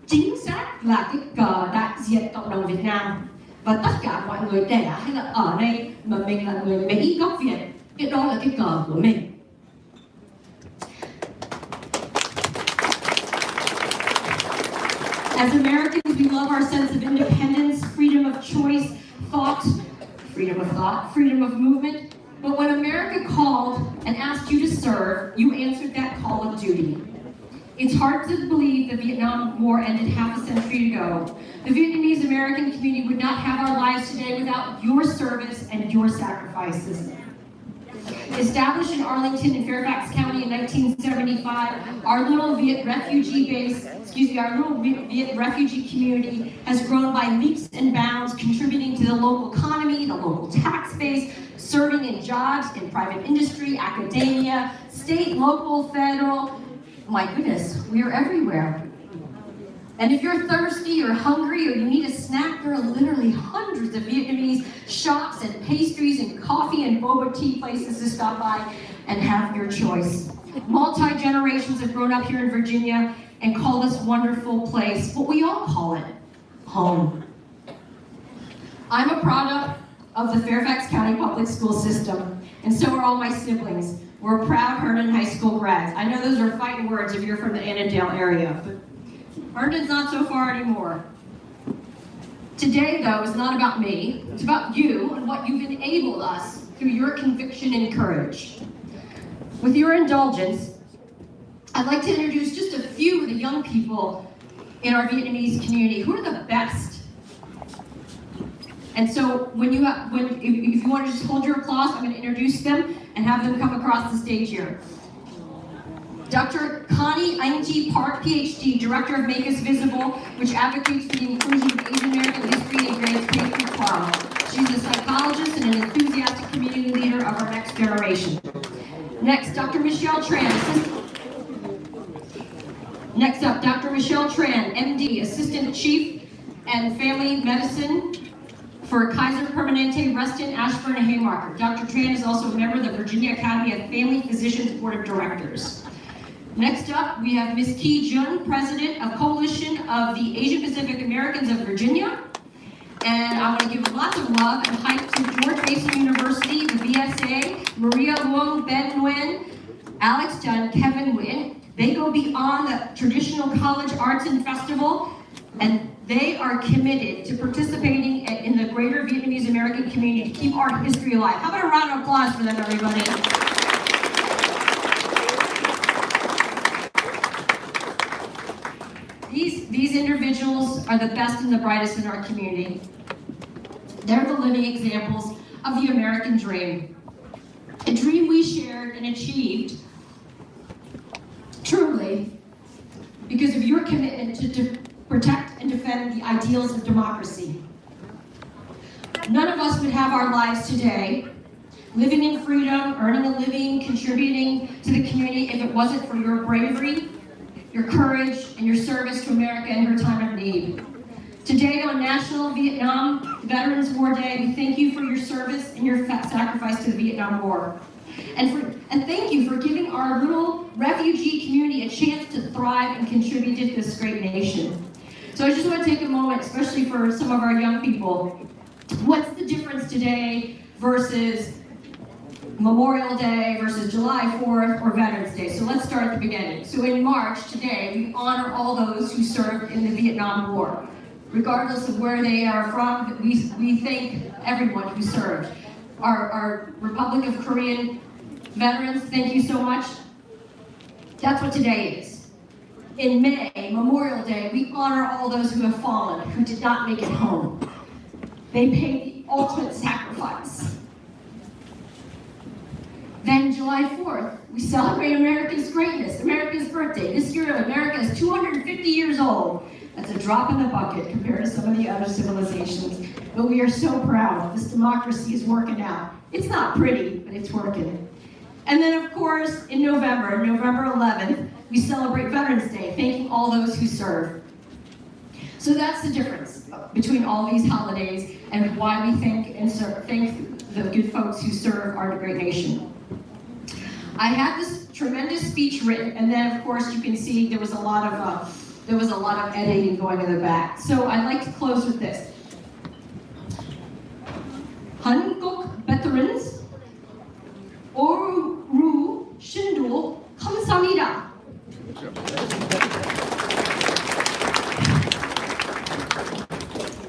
chính xác là cái cờ đại diện cộng đồng Việt Nam. Và tất cả mọi người đẻ hay là ở đây mà mình là người Mỹ gốc Việt, cái đó là cái cờ của mình. As Americans, we love our sense of independence, freedom of choice, freedom of movement. But when America called and asked you to serve, you answered that call of duty. It's hard to believe the Vietnam War ended half a century ago. The Vietnamese American community would not have our lives today without your service and your sacrifices. Established in Arlington and Fairfax County in 1975, our little Viet refugee community has grown by leaps and bounds, contributing to the local economy, the local tax base, serving in jobs in private industry, academia, state, local, federal. My goodness, we are everywhere. And if you're thirsty or hungry or you need a snack, there are literally hundreds of Vietnamese shops and pastries and coffee and boba tea places to stop by and have your choice. Multi-generations have grown up here in Virginia and call this wonderful place what we all call it, home. I'm a product of the Fairfax County Public School System, and so are all my siblings. We're proud Herndon High School grads. I know those are fighting words if you're from the Annandale area, but Herndon's not so far anymore. Today, though, is not about me. It's about you and what you've enabled us through your conviction and courage. With your indulgence, I'd like to introduce just a few of the young people in our Vietnamese community who are the best. And so if you want to just hold your applause, I'm going to introduce them and have them come across the stage here. Dr. Connie Anh Park, PhD, Director of Make Us Visible, which advocates for the inclusion of Asian American history in grades K through 12. She's a psychologist and an enthusiastic community leader of our next generation. Next, Dr. Michelle Tran, Next up, Dr. Michelle Tran, MD, Assistant Chief and Family Medicine for Kaiser Permanente, Reston, Ashburn, and Haymarket. Dr. Tran is also a member of the Virginia Academy of Family Physicians Board of Directors. Next up, we have Ms. Ki Jun, President of Coalition of the Asian Pacific Americans of Virginia. And I want to give lots of love and hype to George Mason University, the VSA, Maria Luong, Ben Nguyen, Alex Dunn, Kevin Nguyen. They go beyond the traditional college arts and festival, and they are committed to participating in the greater Vietnamese American community to keep art history alive. How about a round of applause for them, everybody? These individuals are the best and the brightest in our community. They're the living examples of the American dream. A dream we shared and achieved truly because of your commitment to protect and defend the ideals of democracy. None of us would have our lives today, living in freedom, earning a living, contributing to the community if it wasn't for your bravery, your courage, and your service to America in her time of need. Today on National Vietnam Veterans War Day, we thank you for your service and your sacrifice to the Vietnam War. And thank you for giving our little refugee community a chance to thrive and contribute to this great nation. So I just want to take a moment, especially for some of our young people. What's the difference today versus Memorial Day versus July 4th or Veterans Day? So let's start at the beginning. So in March today, we honor all those who served in the Vietnam War. Regardless of where they are from, we thank everyone who served. Our Republic of Korean veterans, thank you so much. That's what today is. In May, Memorial Day, we honor all those who have fallen, who did not make it home. They paid the ultimate sacrifice. Then July 4th, we celebrate America's greatness, America's birthday. This year, America is 250 years old. That's a drop in the bucket compared to some of the other civilizations. But we are so proud. This democracy is working out. It's not pretty, but it's working. And then, of course, in November 11th, we celebrate Veterans Day, thanking all those who serve. So that's the difference between all these holidays and why we thank the good folks who serve our great nation. I had this tremendous speech written, and then, of course, you can see there was a lot of editing going in the back. So I'd like to close with this. Hankook veterans, Oru Shindu Kamsamida.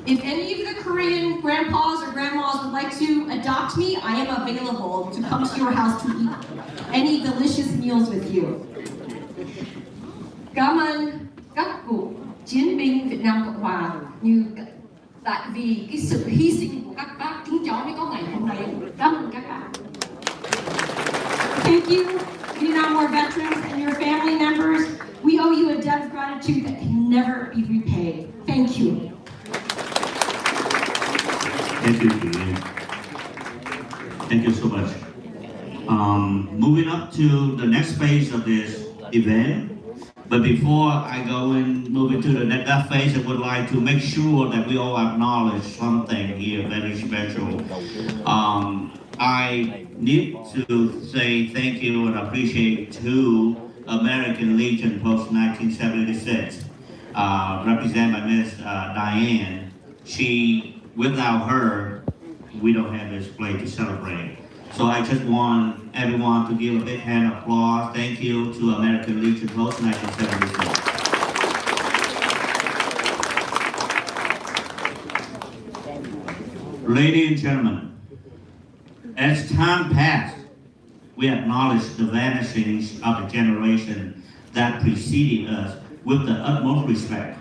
If any of the Korean grandpas or grandmas would like to adopt me, I am available to come to your house to eat any delicious meals with you. Cảm ơn các cụ chiến binh Việt Nam Cộng Hòa tại vì cái sự hy sinh của các bác chúng cháu mới có ngày hôm nay. Cảm ơn các bạn. Thank you, Vietnam War veterans and your family members. We owe you a debt of gratitude that can never be repaid. Thank you. Thank you, Julian. Thank you so much. Moving up to the next phase of this event. But before I go and move into the next phase, I would like to make sure that we all acknowledge something here very special. I need to say thank you and appreciate to American Legion post 1976, represented by Ms. Diane. Without her, we don't have this play to celebrate. So I just want everyone to give a big hand of applause. Thank you to American Legion post 1976. Ladies and gentlemen, as time passed, we acknowledge the vanishings of the generation that preceded us with the utmost respect.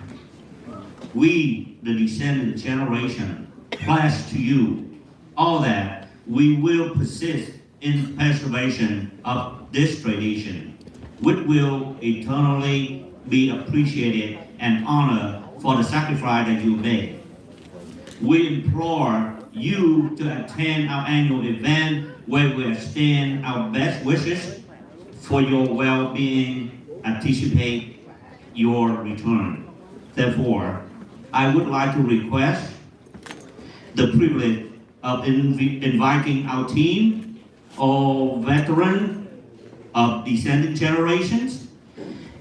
We, the descendant generation, pledge to you all that we will persist in preservation of this tradition, which will eternally be appreciated and honored for the sacrifice that you made. We implore you to attend our annual event where we extend our best wishes for your well-being, anticipate your return. Therefore, I would like to request the privilege of inviting our team, all veterans of descending generations,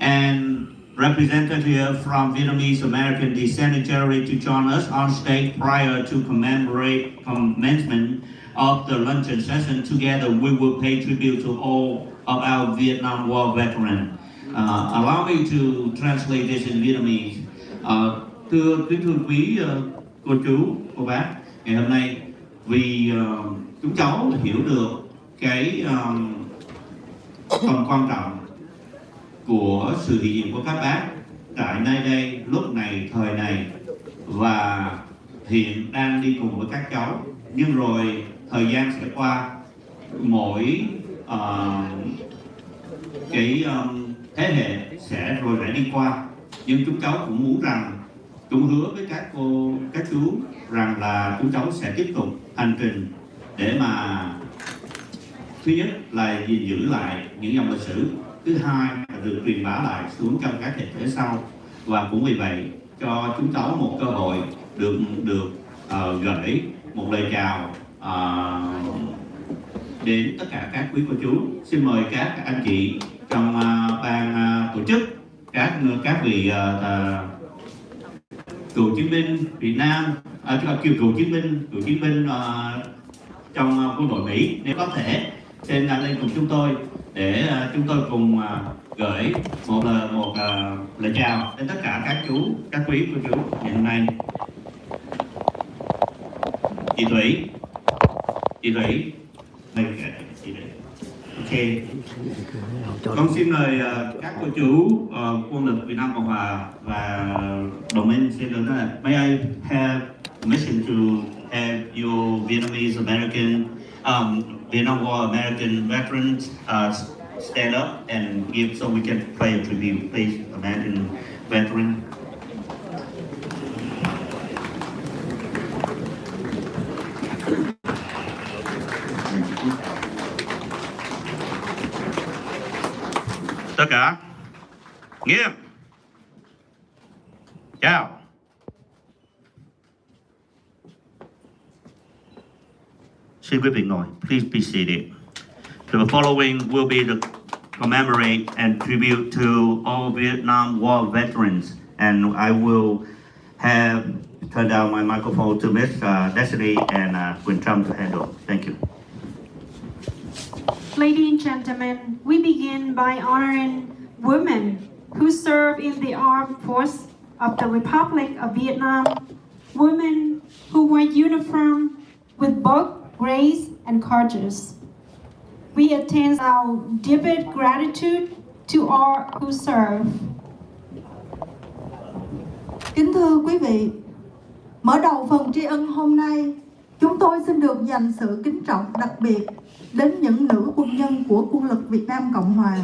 and representatives from Vietnamese American descending generation to join us on stage prior to commencement of the luncheon session. Together, we will pay tribute to all of our Vietnam War veterans. Allow me to translate this in Vietnamese. Kính thưa quý cô chú, cô bác, ngày hôm nay vì chúng cháu hiểu được cái tầm quan trọng của sự hiện diện của các bác tại nơi đây, lúc này, thời này, và hiện đang đi cùng với các cháu. Nhưng rồi thời gian sẽ qua, mỗi thế hệ sẽ rồi rẽ đi qua, nhưng chúng cháu cũng muốn rằng, chúng hứa với các chú rằng là chúng cháu sẽ tiếp tục hành trình để mà thứ nhất là gìn giữ lại những dòng lịch sử, thứ hai là được truyền bá lại xuống cho các thế hệ sau, và cũng vì vậy cho chúng cháu một cơ hội được gửi một lời chào đến tất cả các quý cô chú. Xin mời các anh chị trong ban tổ chức, các vị cựu chiến binh Việt Nam, cựu chiến binh trong quân đội Mỹ, nếu có thể xin lên cùng chúng tôi để chúng tôi cùng gửi một lời chào đến tất cả các chú, các quý cô chú ngày hôm nay. Chị Thủy, ok. Con xin mời các cô chú quân lực Việt Nam Cộng Hòa và đồng minh xin được nói là may I have permission to have your Vietnamese American Vietnam War American veterans stand up and give so we can play a tribute, please, American veteran. Tất cả nghiêm chào. Xin quý vị ngồi. Please be seated. The following will be the commemorate and tribute to all Vietnam War veterans, and I will have turn down my microphone to Miss Destiny and Quỳnh Trâm to handle. Thank you. Ladies and gentlemen, we begin by honoring women who serve in the armed force of the Republic of Vietnam, women who wear uniform with both grace and courage. We extend our deepest gratitude to all who serve. Kính thưa quý vị, mở đầu phần tri ân hôm nay, chúng tôi xin được dành sự kính trọng đặc biệt đến những nữ quân nhân của quân lực Việt Nam Cộng Hòa,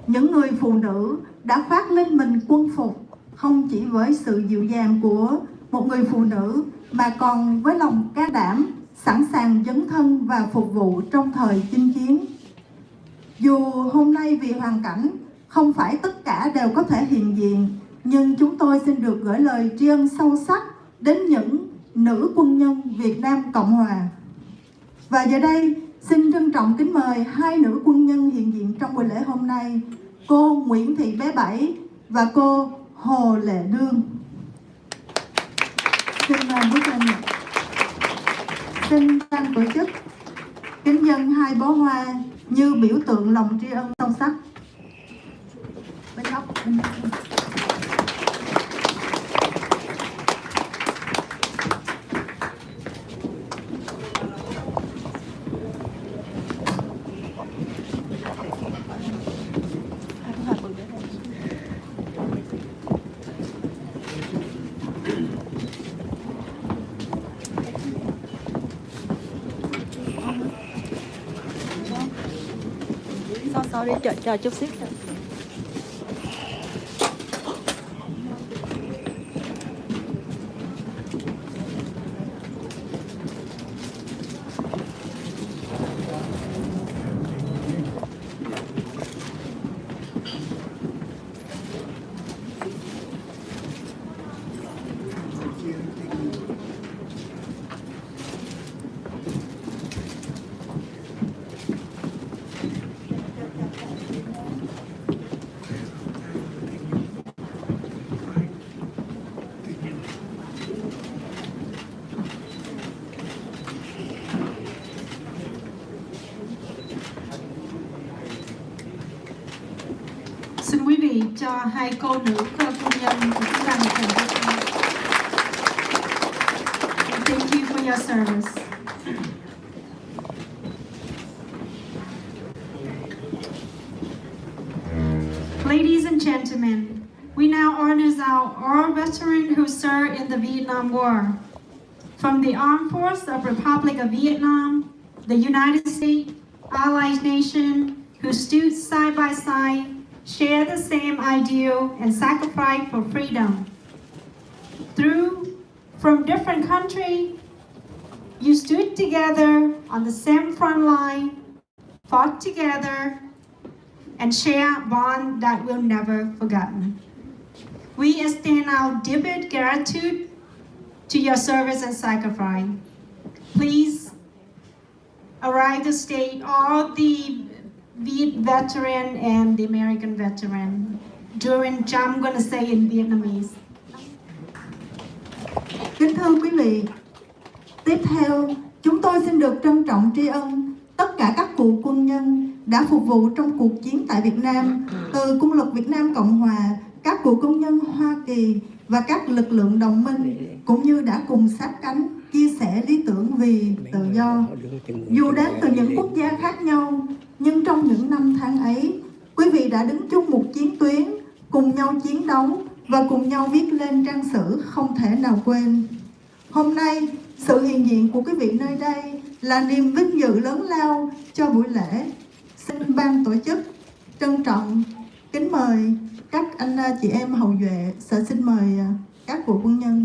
những người phụ nữ đã khoác lên mình quân phục không chỉ với sự dịu dàng của một người phụ nữ mà còn với lòng can đảm, sẵn sàng dấn thân và phục vụ trong thời chinh chiến. Dù hôm nay vì hoàn cảnh không phải tất cả đều có thể hiện diện, nhưng chúng tôi xin được gửi lời tri ân sâu sắc đến những nữ quân nhân Việt Nam Cộng Hòa. Và giờ đây, xin trân trọng kính mời hai nữ quân nhân hiện diện trong buổi lễ hôm nay, cô Nguyễn Thị Bé Bảy và cô Hồ Lệ Nương. Xin bước lên. Xin ban tổ chức kính dâng hai bó hoa như biểu tượng lòng tri ân sâu sắc. Bên góc. Sau đi chờ chút xíu. Xin quý vị cho hai cô nữ cơ phu nhân của chúng ta một tràng vỗ tay. Thank you for your service. Ladies and gentlemen, we now honor our veterans who served in the Vietnam War. From the Armed Forces of Republic of Vietnam, the United States, allied nations who stood side by side, share the same ideal and sacrifice for freedom. From different countries, you stood together on the same front line, fought together, and share a bond that we'll never forgotten. We extend our deepest gratitude to your service and sacrifice. Please arrive to state all the Viet veteran and the American veteran. During I'm going to say in Vietnamese. Kính thưa quý vị, tiếp theo chúng tôi xin được trân trọng tri ân tất cả các cựu quân nhân đã phục vụ trong cuộc chiến tại Việt Nam, từ Quân lực Việt Nam Cộng Hòa, các cựu công nhân Hoa Kỳ và các lực lượng đồng minh, cũng như đã cùng sát cánh chia sẻ lý tưởng vì tự do. Dù đến từ những quốc gia khác nhau, nhưng trong những năm tháng ấy, quý vị đã đứng chung một chiến tuyến, cùng nhau chiến đấu và cùng nhau viết lên trang sử không thể nào quên. Hôm nay, sự hiện diện của quý vị nơi đây là niềm vinh dự lớn lao cho buổi lễ. Xin ban tổ chức trân trọng kính mời các anh chị em hậu duệ, xin mời các cựu quân nhân.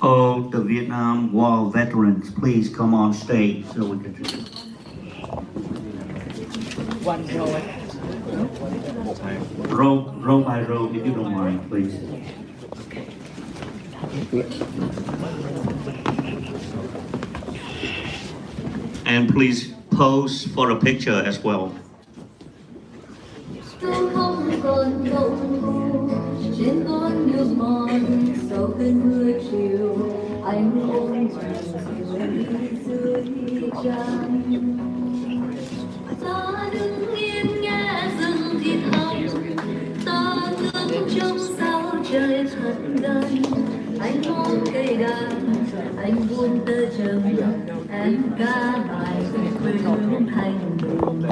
All the Vietnam War veterans, please come on stage so we can row by row, if you don't mind, please. And please pose for a picture as well. Không còn ngông ngu trên con đường mòn sau cơn mưa chiều, anh ôm chàng dưới trăng. Ta đứng yên nghe rừng thì thầm, ta ngước trong sao trời thật gần. Anh ôm cây đàn, anh buông tơ trầm, em ca bài quê hương thành đường.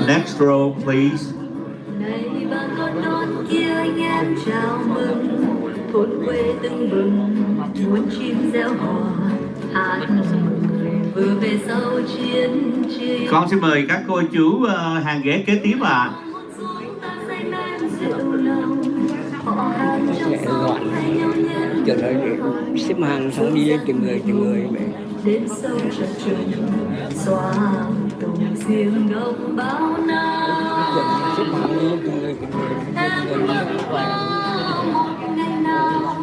Next row, please. Này bà con non kia anh em chào mừng, thôn quê tưng bừng, muôn chim reo hò, hát mừng vừa về sau chiến chiến. Con xin mời các cô chú hàng ghế kế tiếp ạ. Cho nó xếp hàng xong đi lên từng người mẹ. Đến sâu chập trùng xóa tùng riêng góc bao năm. Em ước mơ một ngày nào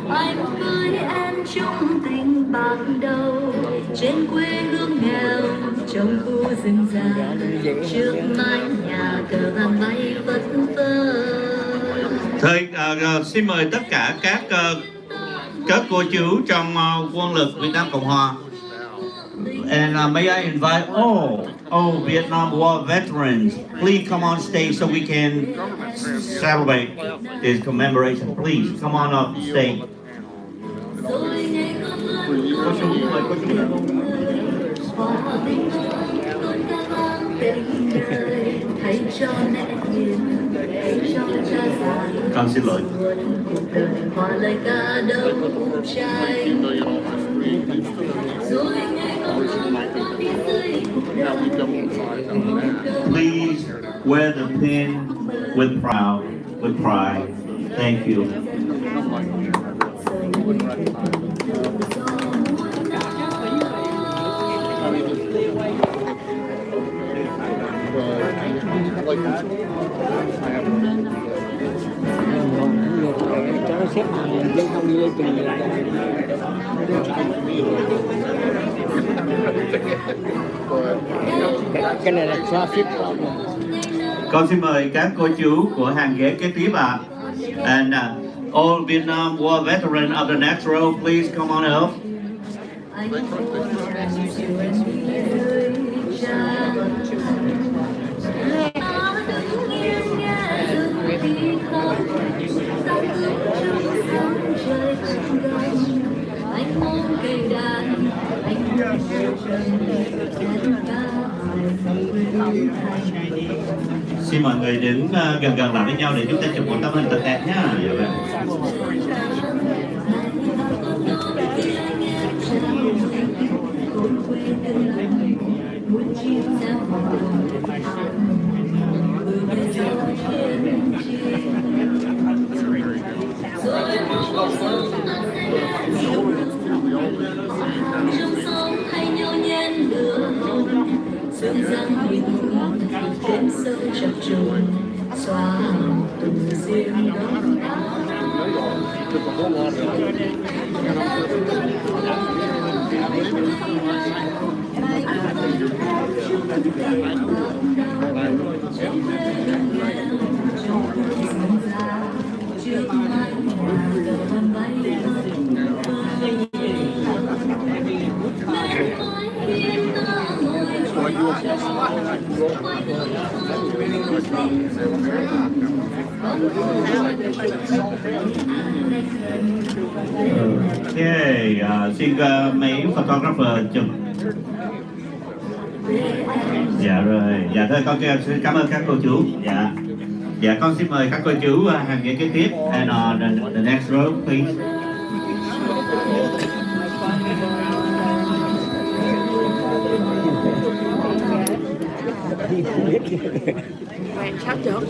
anh cưới em chung tình ban đầu trên quê hương nghèo trong khu rừng già trước mái nhà cờ vàng bay phất phơ. Thầy xin mời tất cả các cô chú trong quân lực Việt Nam Cộng Hòa. And may I invite all Vietnam War veterans, please come on stage so we can celebrate this commemoration. Please come on up stage. Con xin lỗi. Please wear the pin with pride. Thank you. Cho nó xếp hàng dân không đi lên từng người. Cái này là traffic problem. Con xin mời các cô chú của hàng ghế kế tiếp ạ. And all Vietnam War veterans of the next row, please come on up. anh ôm tràn sườn nơi tràn đứng yên nghe rừng thì không ta bước trong sóng trời không gần anh ôm cây đàn anh ôm trần đàn ca hỏi Xin mọi người đứng gần gần lại với nhau để chúng ta chụp một tấm hình thật đẹp nhá. Dạ vâng. trong sông hay nhau nhen lửa hồng sương giăng huyền đêm sâu chập trùng xóa hồng từng riêng đông trước mái nhà đờn bay Okay, xin mấy photographer chụp. Dạ rồi, dạ thôi con cảm ơn các cô chú. Dạ, dạ con xin mời các cô chú hàng ghế kế tiếp. And the next row, please. Quan sát trước.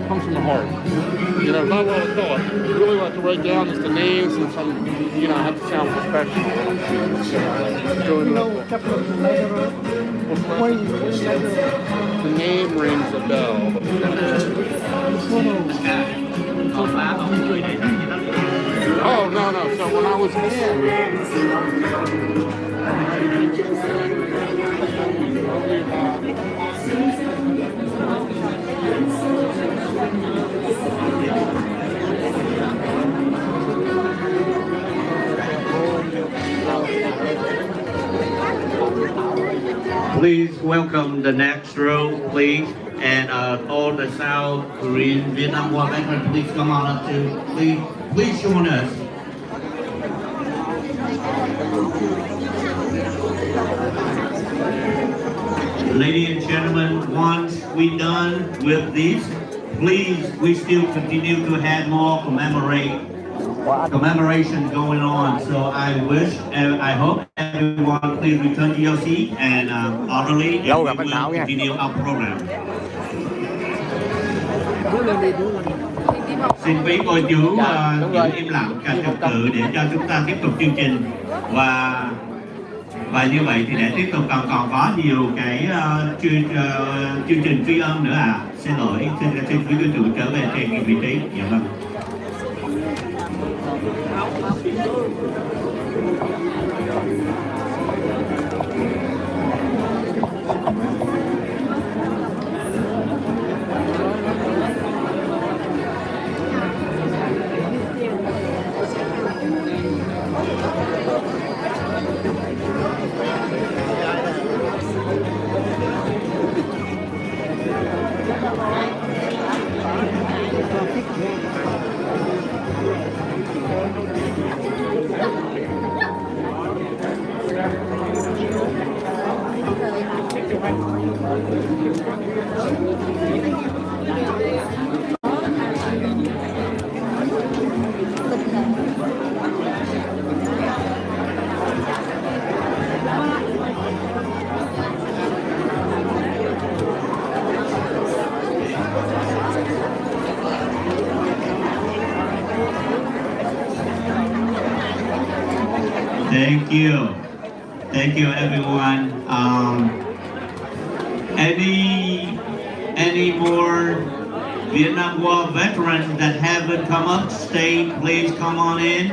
Comes from the heart. You know, not what I thought. Really what I have to write down is the names and some, you know, I have to sound professional. The name rings a bell. Oh, no. So when I was Please welcome the next row, please, and all the South Korean Vietnam War veterans, please come on up too. Please join us. Ladies and gentlemen, once we're done with this, please, we still continue to have more commemoration going on. So I hope everyone please return to your seat and orderly, and we will continue our program. Xin quý cô chú giữ im lặng cả trật tự để cho chúng ta tiếp tục chương trình. Và như vậy thì để tiếp tục còn có nhiều cái chương trình tri ân nữa à. Xin lỗi, xin quý cô chú trở về trên vị trí. Dạ vâng. you. Thank you, everyone. Any more Vietnam War veterans that haven't come up stage, please come on in.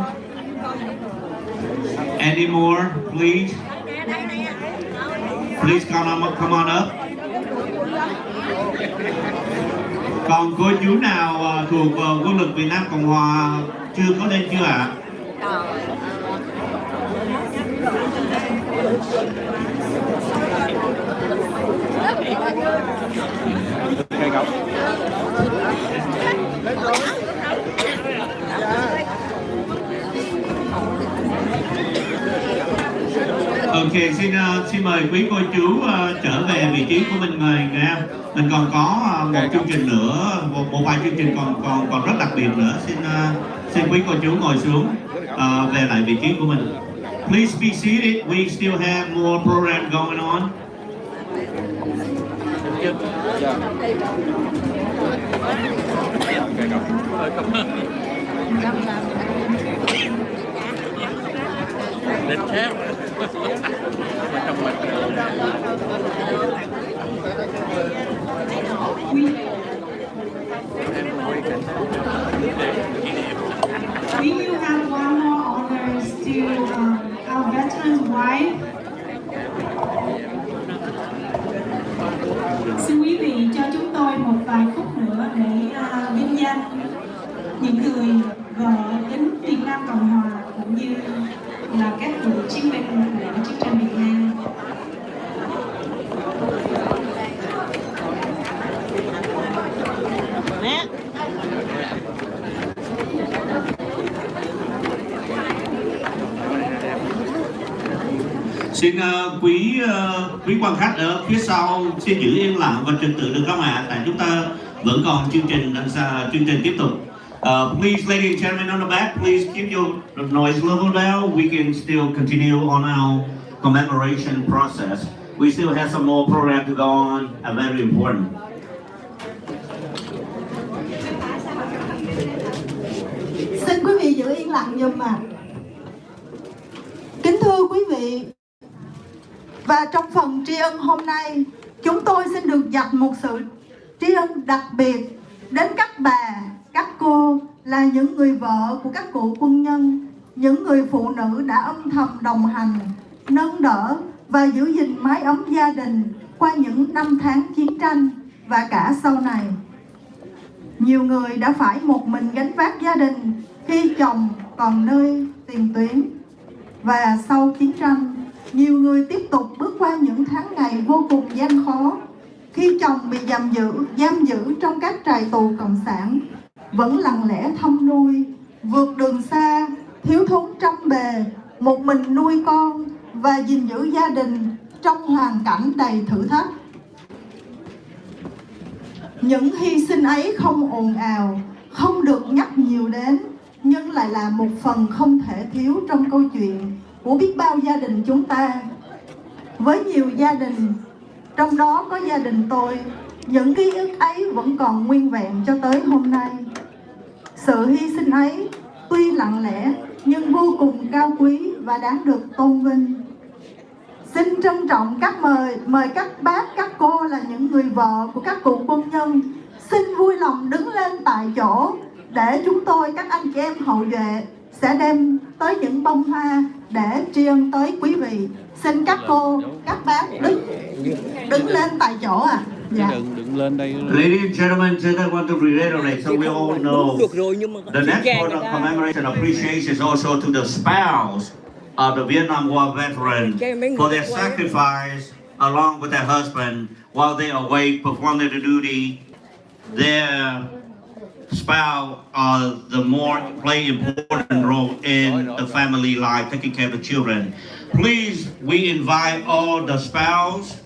Any more, please? Please come on up. Còn cô chú nào thuộc quân lực Việt Nam Cộng Hòa chưa có lên chưa ạ? Ok, xin mời quý cô chú trở về vị trí của mình người em. Mình còn có một chương trình nữa, một vài chương trình còn rất đặc biệt nữa. Xin quý cô chú ngồi xuống về lại vị trí của mình. Please be seated. We still have more program going on. We will have one more honors to our veteran's wife. Xin quý vị cho chúng tôi một vài phút nữa để vinh danh những người vợ đến Việt Nam Cộng Hòa cũng như là các cựu chiến binh của chiến tranh Việt Nam. Xin quý quan khách ở phía sau xin giữ yên lặng và trật tự được không ạ? Tại chúng ta vẫn còn chương trình tiếp tục. Please, ladies and gentlemen on the back, please keep your noise level down. We can still continue on our commemoration process. We still have some more program to go on, and very important. Xin quý vị giữ yên lặng giùm ạ. Kính thưa quý vị, và trong phần tri ân hôm nay, chúng tôi xin được dành một sự tri ân đặc biệt đến các bà, các cô là những người vợ của các cụ quân nhân, những người phụ nữ đã âm thầm đồng hành, nâng đỡ và giữ gìn mái ấm gia đình qua những năm tháng chiến tranh và cả sau này. Nhiều người đã phải một mình gánh vác gia đình khi chồng còn nơi tiền tuyến. Và sau chiến tranh, nhiều người tiếp tục bước qua những tháng ngày vô cùng gian khó khi chồng bị giam giữ trong các trại tù cộng sản, vẫn lặng lẽ thăm nuôi, vượt đường xa, thiếu thốn trăm bề, một mình nuôi con và gìn giữ gia đình trong hoàn cảnh đầy thử thách. Những hy sinh ấy không ồn ào, không được nhắc nhiều đến, nhưng lại là một phần không thể thiếu trong câu chuyện của biết bao gia đình chúng ta. Với nhiều gia đình, trong đó có gia đình tôi, những ký ức ấy vẫn còn nguyên vẹn cho tới hôm nay. Sự hy sinh ấy tuy lặng lẽ nhưng vô cùng cao quý và đáng được tôn vinh. Xin trân trọng mời các bác, các cô là những người vợ của các cụ quân nhân xin vui lòng đứng lên tại chỗ để chúng tôi, các anh chị em hậu duệ sẽ đem tới những bông hoa để tri ân tới quý vị. Xin các cô, các bác đứng lên tại chỗ ạ. Dạ. Đừng lên đây. Ladies and gentlemen, I want to reiterate so we all know the next part of commemoration appreciation is also to the spouse of the Vietnam War veteran for their sacrifice along with their husband while they are away performing the duty. Their spouse play important role in the family life, taking care of the children. Please, we invite all the spouse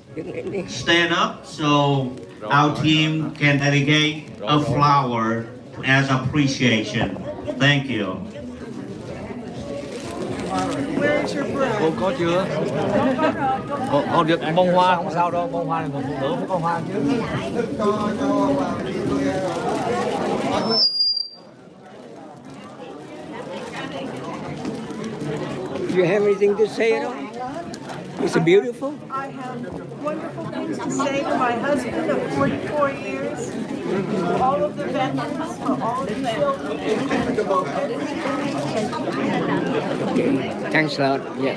stand up so our team can dedicate a flower as appreciation. Thank you. Cô có chưa? Còn được bông hoa không sao đâu, bông hoa này còn phụ nữ phải có hoa chứ. you have anything to say at all? Is it beautiful? I have wonderful things to say to my husband of 44 years, all of the veterans, for all of the children. Okay, thanks a lot. Yeah.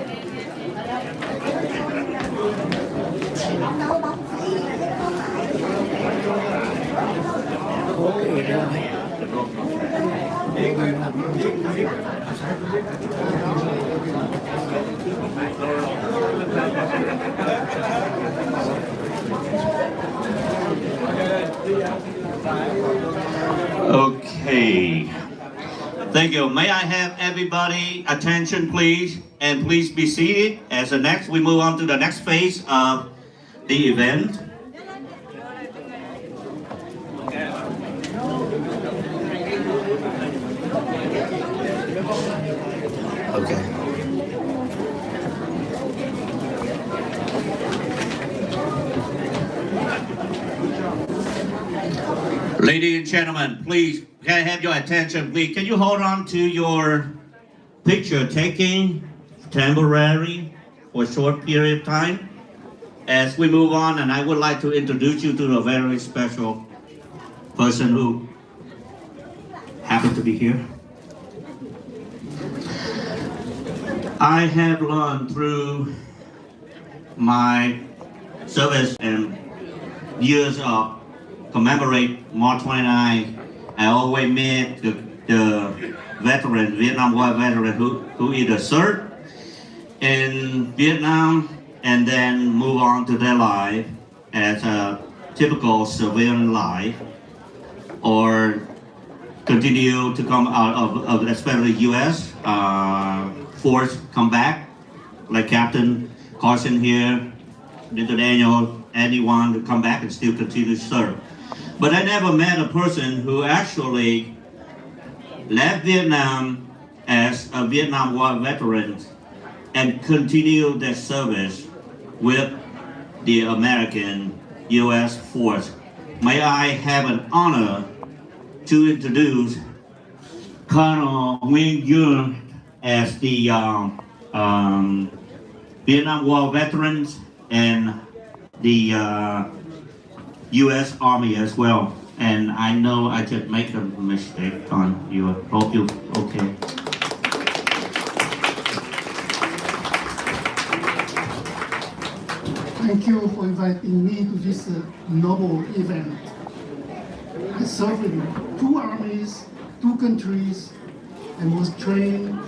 Okay, rồi. Okay. Thank you. May I have everybody attention, please? And please be seated. As the next, we move on to the next phase of the event. Okay. Ladies and gentlemen, please, can I have your attention, please? Can you hold on to your picture taking temporary for a short period of time? As we move on, and I would like to introduce you to a very special person who happened to be here. I have learned through my service and years of commemorate March 29, I always met the veteran, Vietnam War veteran who either served in Vietnam and then move on to their life as a typical civilian life, or continue to come out of especially U.S. Force, come back, like Captain Carson here, Mr. Daniel, anyone to come back and still continue to serve. But I never met a person who actually left Vietnam as a Vietnam War veteran and continued their service with the American U.S. force. May I have an honor to introduce Colonel Nguyen Duong as the Vietnam War veterans and the U.S. Army as well. And I know I just make a mistake on you. Hope you okay. Thank you for inviting me to this noble event. I served in 2 armies, 2 countries, and was trained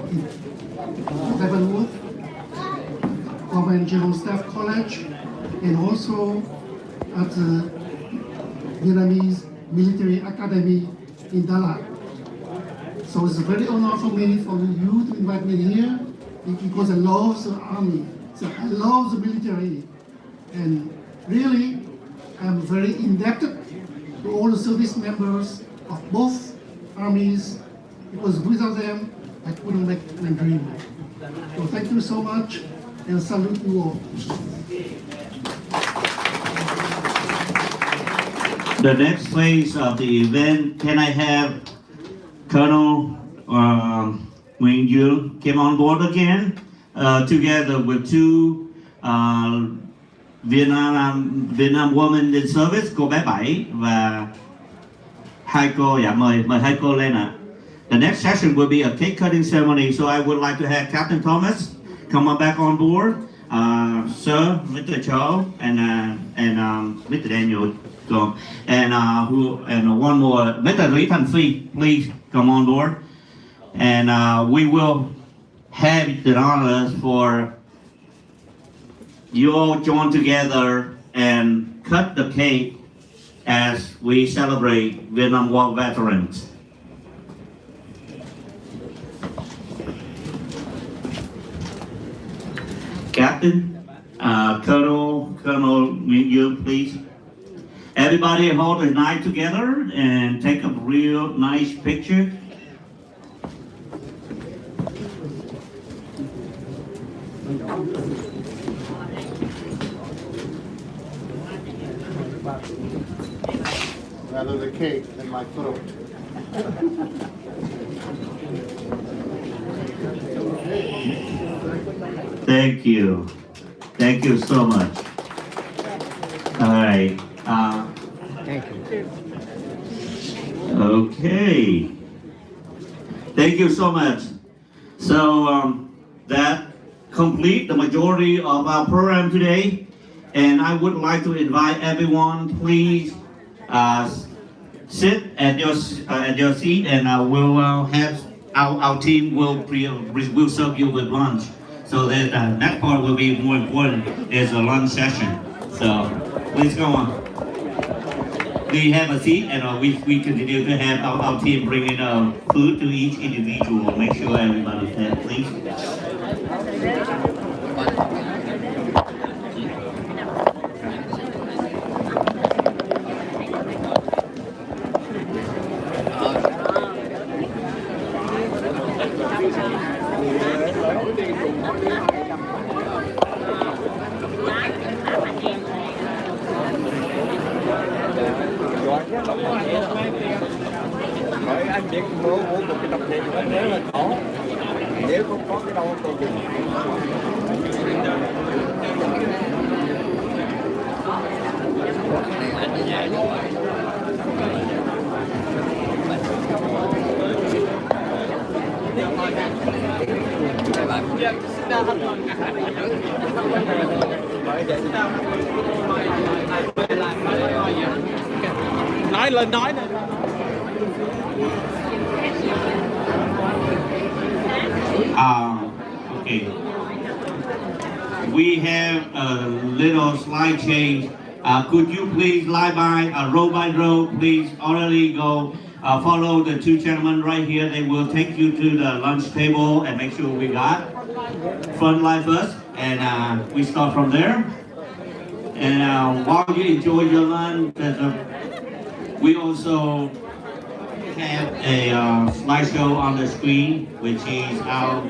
in Leavenworth, Government General Staff College, and also at the Vietnamese Military Academy in Dalat. So it's a very honor for me, for you to invite me here, because I love the army, so I love the military, and really I'm very indebted to all the service members of both armies, because without them I couldn't make my dream. So thank you so much, and salute you all. The next phase of the event, can I have Colonel Nguyen Duong came on board again, together with 2 Vietnam women in service, cô bé Bảy và 2 cô. Dạ, mời 2 cô lên ạ. The next session will be a cake cutting ceremony, so I would like to have Captain Thomas come on back on board, Sir, Mr. Cho, and Mr. Daniel. So, and one more, Mr. Lý Thành Phi, please come on board, and we will have the honors for you all join together and cut the cake as we celebrate Vietnam War veterans. Captain, Colonel Nguyen Duong, please. Everybody hold a knife together and take a real nice picture. Rather the cake than my throat. Thank you. Thank you so much. All right. Thank you. Okay. Thank you so much. So that complete the majority of our program today. And I would like to invite everyone, please sit at your seat, and we'll have our team will serve you with lunch. So that part will be more important is a lunch session. So please go on. We have a seat, and we continue to have our team bringing food to each individual. Make sure everybody's there, please. Hỏi anh biết mua một cái tập thể đó nếu là có, nếu không có cái đâu tôi dùng. Nói lên nói nè. Okay. We have a little slide change. Could you please lie row by row, please orderly go follow the two gentlemen right here. They will take you to the lunch table and make sure we got front line first, and we start from there. And while you enjoy your lunch, we also have a slideshow on the screen, which is our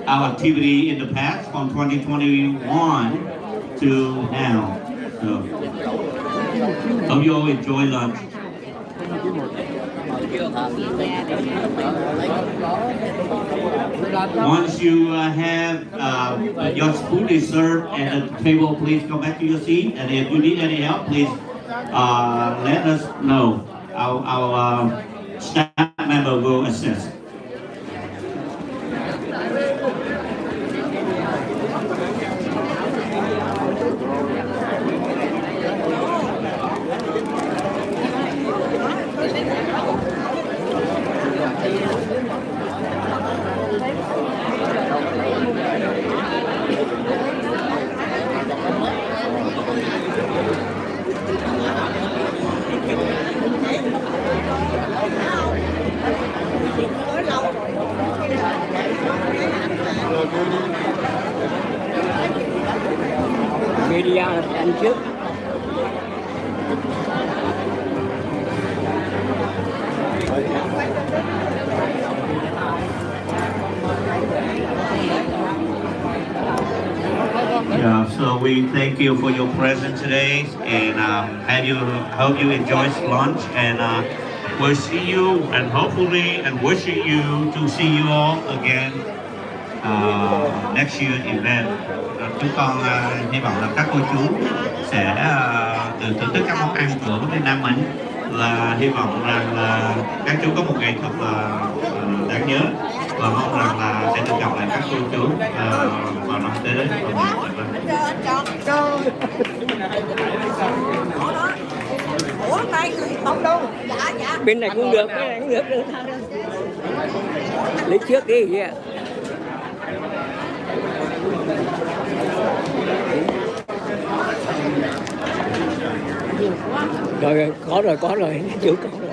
activity in the past from 2021 to now. So hope you all enjoy lunch. Once you have your food is served at the table, please go back to your seat. And if you need any help, please let us know. Our staff member will assist. Media là anh trước. Yeah, so we thank you for your presence today, and hope you enjoy lunch, and we'll see you, and hopefully, and wishing you to see you all again next year event. Chúng con hy vọng là các cô chú sẽ từ thưởng thức các món ăn của Việt Nam mình, là hy vọng rằng là các chú có một ngày thật là đáng nhớ, và mong rằng là sẽ được gặp lại các cô chú vào năm tới. Ủa tay không đâu. Dạ. Bên này cũng được, bên này cũng được. Lấy trước đi kìa. Rồi, có rồi, chú có rồi.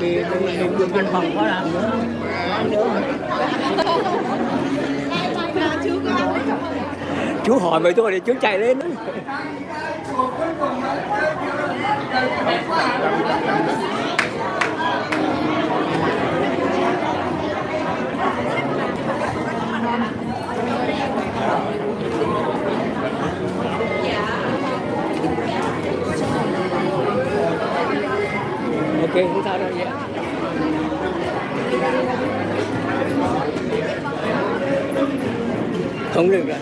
bị văn phòng có làm nữa. Chú hỏi về tôi thì chú chạy lên đó. Ok, không sao đâu vậy. Không được rồi.